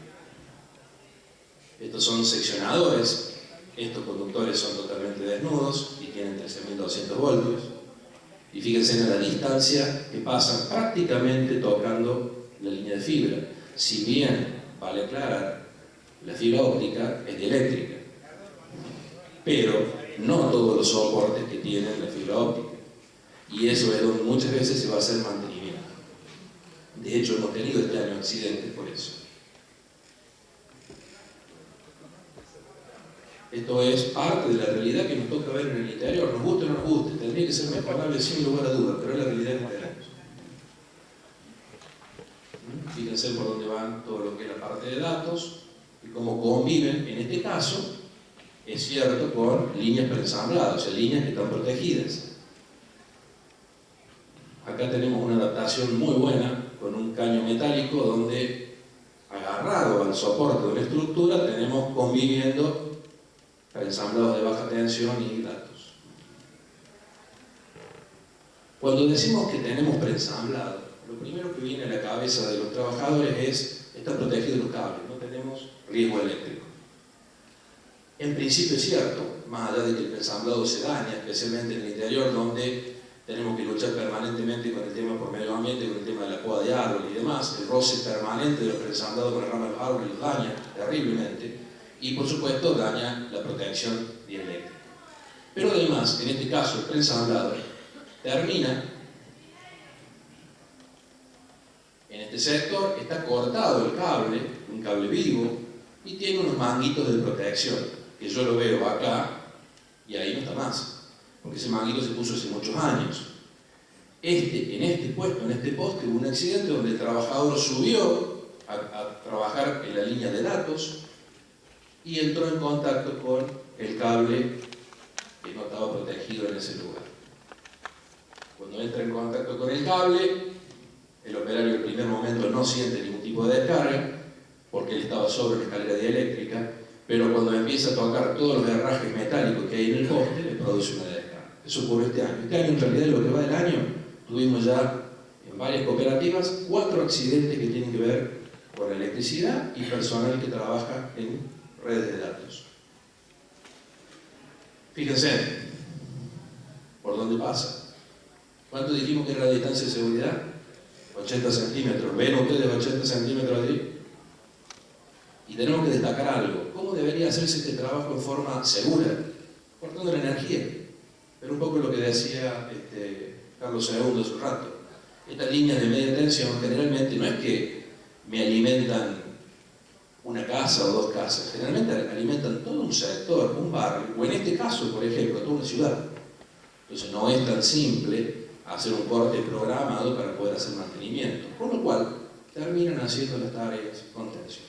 Estos son seccionadores, estos conductores son totalmente desnudos y tienen 13.200 voltios. Y fíjense en la distancia que pasan prácticamente tocando la línea de fibra. Si bien, vale aclarar, la fibra óptica es dieléctrica, pero no todos los soportes que tienen la fibra óptica. Y eso es donde muchas veces se va a hacer mantenimiento. De hecho, hemos tenido este año accidentes por eso. Esto es parte de la realidad que nos toca ver en el interior, nos guste o no nos guste, tendría que ser mejorable sin lugar a dudas, pero es la realidad que tenemos. empecé por dónde van todo lo que es la parte de datos y cómo conviven, en este caso, es cierto, con líneas preensambladas, o sea, líneas que están protegidas. Acá tenemos una adaptación muy buena con un caño metálico donde, agarrado al soporte de una estructura, tenemos conviviendo preensamblados de baja tensión y datos. Cuando decimos que tenemos preensamblado, lo primero que viene a la cabeza de los trabajadores es: están protegidos los cables, no tenemos riesgo eléctrico. En principio es cierto, más allá de que el preensamblado se daña, especialmente en el interior, donde tenemos que luchar permanentemente con el tema por medio ambiente, con el tema de la poda de árboles y demás. El roce permanente de los preensamblados con la rama de los árboles los daña terriblemente y, por supuesto, daña la protección dieléctrica. Pero además, en este caso, el preensamblado termina en este sector, está cortado el cable, un cable vivo, y tiene unos manguitos de protección, que yo lo veo acá y ahí no está más, porque ese manguito se puso hace muchos años. En este poste hubo un accidente donde el trabajador subió a trabajar en la línea de datos y entró en contacto con el cable que no estaba protegido en ese lugar. Cuando entra en contacto con el cable, el operario en el primer momento no siente ningún tipo de descarga, porque él estaba sobre la escalera dieléctrica, pero cuando empieza a tocar todos los herrajes metálicos que hay en el poste, le produce una descarga. Eso ocurrió este año. Este año, en realidad, lo que va del año, tuvimos ya en varias cooperativas 4 accidentes que tienen que ver con la electricidad y personal que trabaja en redes de datos. Fíjense, ¿por dónde pasa? ¿Cuánto dijimos que era la distancia de seguridad? 80 centímetros. ¿Ven ustedes 80 centímetros allí? Y tenemos que destacar algo. ¿Cómo debería hacerse este trabajo en forma segura? Cortando la energía. Pero un poco lo que decía Carlos II hace un rato. Estas líneas de media tensión generalmente no es que me alimentan una casa o 2 casas. Generalmente alimentan todo un sector, un barrio, o en este caso, por ejemplo, toda una ciudad. Entonces no es tan simple hacer un corte programado para poder hacer mantenimiento. Con lo cual, terminan haciendo las tareas con tensión.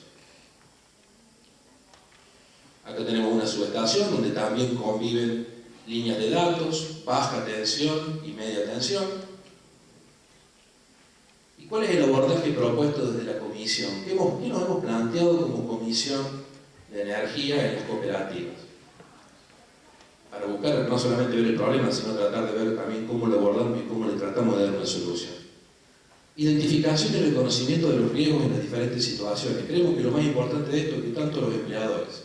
Acá tenemos una subestación donde también conviven líneas de datos, baja tensión y media tensión. ¿Y cuál es el abordaje propuesto desde la comisión? ¿Qué nos hemos planteado como comisión de energía en las cooperativas? Para buscar no solamente ver el problema, sino tratar de ver también cómo lo abordamos y cómo le tratamos de dar una solución. Identificación y reconocimiento de los riesgos en las diferentes situaciones. Creemos que lo más importante de esto es que tanto los empleadores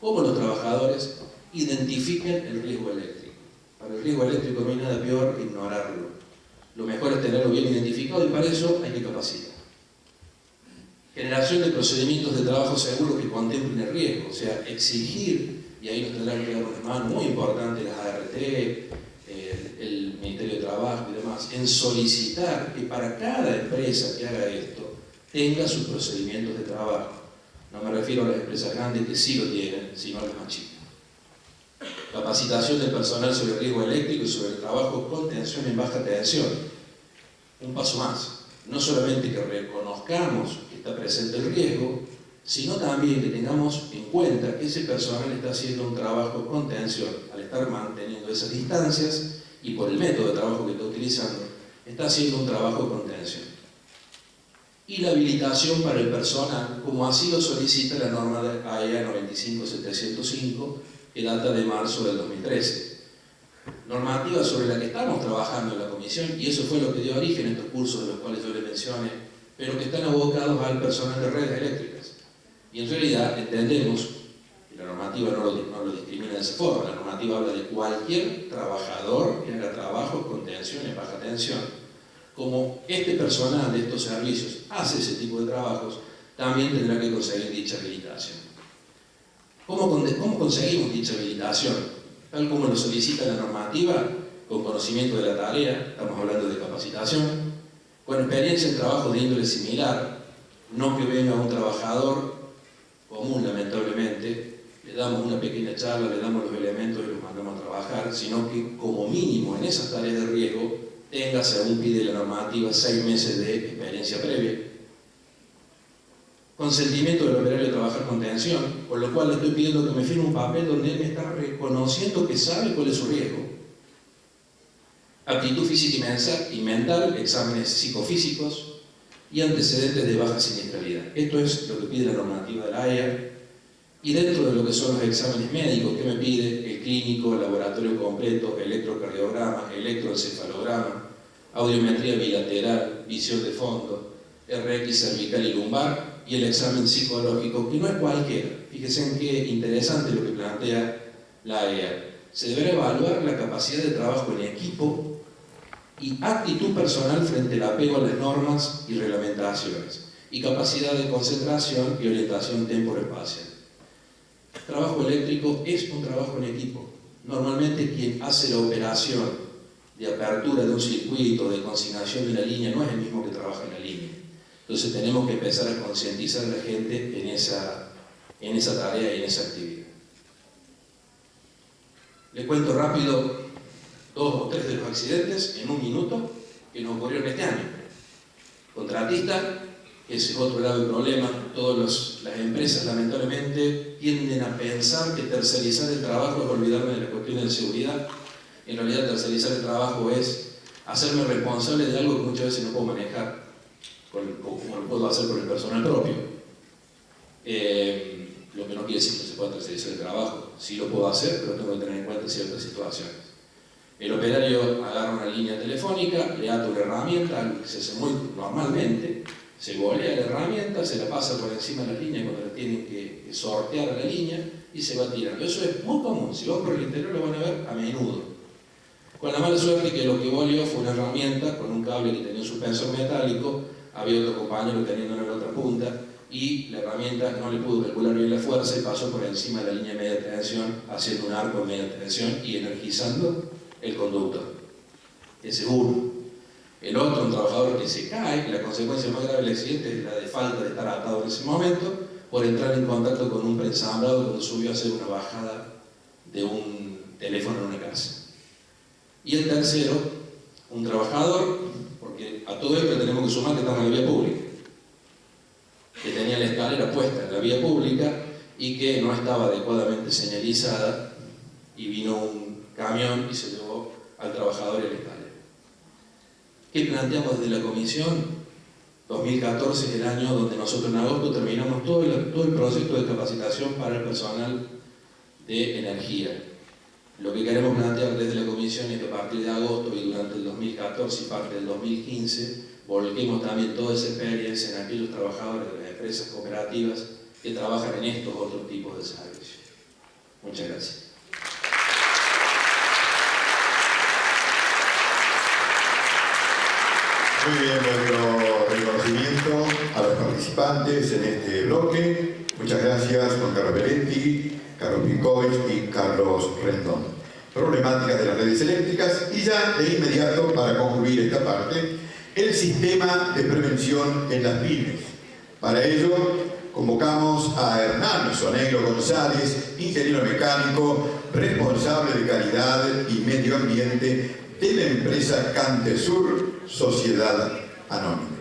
como los trabajadores identifiquen el riesgo eléctrico. Para el riesgo eléctrico no hay nada peor que ignorarlo. Lo mejor es tenerlo bien identificado y para eso hay que capacitar. Generación de procedimientos de trabajo seguros que contemplen el riesgo, o sea, exigir, y ahí nos tendrán que dar una mano muy importante las ART, el Ministerio de Trabajo y demás, en solicitar que para cada empresa que haga esto tenga sus procedimientos de trabajo. No me refiero a las empresas grandes que sí lo tienen, sino a las más chicas. Capacitación del personal sobre el riesgo eléctrico y sobre el trabajo con tensión en baja tensión. Un paso más. No solamente que reconozcamos que está presente el riesgo, sino también que tengamos en cuenta que ese personal está haciendo un trabajo con tensión. Al estar manteniendo esas distancias y por el método de trabajo que está utilizando, está haciendo un trabajo con tensión. Y la habilitación para el personal, como así lo solicita la norma de AEA 95705, que data de marzo del 2013. Normativa sobre la que estamos trabajando en la comisión, y eso fue lo que dio origen a estos cursos de los cuales yo les mencioné, pero que están abocados al personal de redes eléctricas. Y en realidad entendemos, y la normativa no lo discrimina de esa forma, la normativa habla de cualquier trabajador que haga trabajos con tensión y baja tensión. Como este personal de estos servicios hace ese tipo de trabajos, también tendrá que conseguir dicha habilitación. ¿Cómo conseguimos dicha habilitación? Tal como lo solicita la normativa, con conocimiento de la tarea, estamos hablando de capacitación, con experiencia en trabajo de índole similar, no que venga un trabajador común, lamentablemente, le damos una pequeña charla, le damos los elementos y los mandamos a trabajar, sino que como mínimo en esas tareas de riesgo tenga, según pide la normativa, 6 meses de experiencia previa. consentimiento del operario de trabajar con tensión, con lo cual le estoy pidiendo que me firme un papel donde él me está reconociendo que sabe cuál es su riesgo. Aptitud física y mental, exámenes psicofísicos y antecedentes de baja siniestralidad. Esto es lo que pide la normativa de la AEA. Y dentro de lo que son los exámenes médicos, ¿qué me pide? El clínico, el laboratorio completo, electrocardiograma, electroencefalograma, audiometría bilateral, visión de fondo, RX cervical y lumbar, y el examen psicológico, que no es cualquiera. Fíjense en qué interesante lo que plantea la AEA. Se deberá evaluar la capacidad de trabajo en equipo y actitud personal frente al apego a las normas y reglamentaciones, y capacidad de concentración y orientación temporoespacial. Trabajo eléctrico es un trabajo en equipo. Normalmente quien hace la operación de apertura de un circuito, de consignación de la línea, no es el mismo que trabaja en la línea. Entonces tenemos que empezar a concientizar a la gente en esa tarea y en esa actividad. Le cuento rápido 2 o 3 de los accidentes en un minuto que nos ocurrieron este año. Contratista, ese es otro lado del problema. Todas las empresas lamentablemente tienden a pensar que tercerizar el trabajo es olvidarme de la cuestión de seguridad. En realidad tercerizar el trabajo es hacerme responsable de algo que muchas veces no puedo manejar, como lo puedo hacer con el personal propio. Lo que no quiere decir que no se pueda tercerizar el trabajo. Sí lo puedo hacer, pero tengo que tener en cuenta ciertas situaciones. El operario agarra una línea telefónica, le ata una herramienta, algo que se hace muy normalmente, se golea la herramienta, se la pasa por encima de la línea cuando la tienen que sortear a la línea y se va tirando. Eso es muy común, si van por el interior lo van a ver a menudo. Con la mala suerte que lo que volvió fue una herramienta con un cable que tenía un suspensor metálico, había otro compañero teniéndolo en la otra punta y la herramienta no le pudo calcular bien la fuerza y pasó por encima de la línea de media tensión, haciendo un arco de media tensión y energizando el conductor. Ese es uno. El otro, un trabajador que se cae, la consecuencia más grave del accidente es la de falta de estar atado en ese momento por entrar en contacto con un preensamblado cuando subió a hacer una bajada de un teléfono en una casa. Y el tercero, un trabajador, porque a todo esto tenemos que sumar que estamos en la vía pública, que tenía la escalera puesta en la vía pública y que no estaba adecuadamente señalizada y vino un camión y se llevó al trabajador y a la escalera. ¿Qué planteamos desde la comisión? 2014 es el año donde nosotros en agosto terminamos todo el proyecto de capacitación para el personal de energía. Lo que queremos plantear desde la comisión es que a partir de agosto y durante el 2014 y parte del 2015 volquemos también toda esa experiencia en aquellos trabajadores de las empresas cooperativas que trabajan en estos otros tipos de servicios. Muchas gracias.
Muy bien, nuestro reconocimiento a los participantes en este bloque. Muchas gracias, Juan Carlos Belletti, Carlos Picoy y Carlos Rendón. Problemáticas de las redes eléctricas y ya de inmediato, para concluir esta parte, el sistema de prevención en las pymes. Para ello, convocamos a Hernán Soneiro González, ingeniero mecánico, responsable de calidad y medio ambiente de la empresa Cantesur Sociedad Anónima.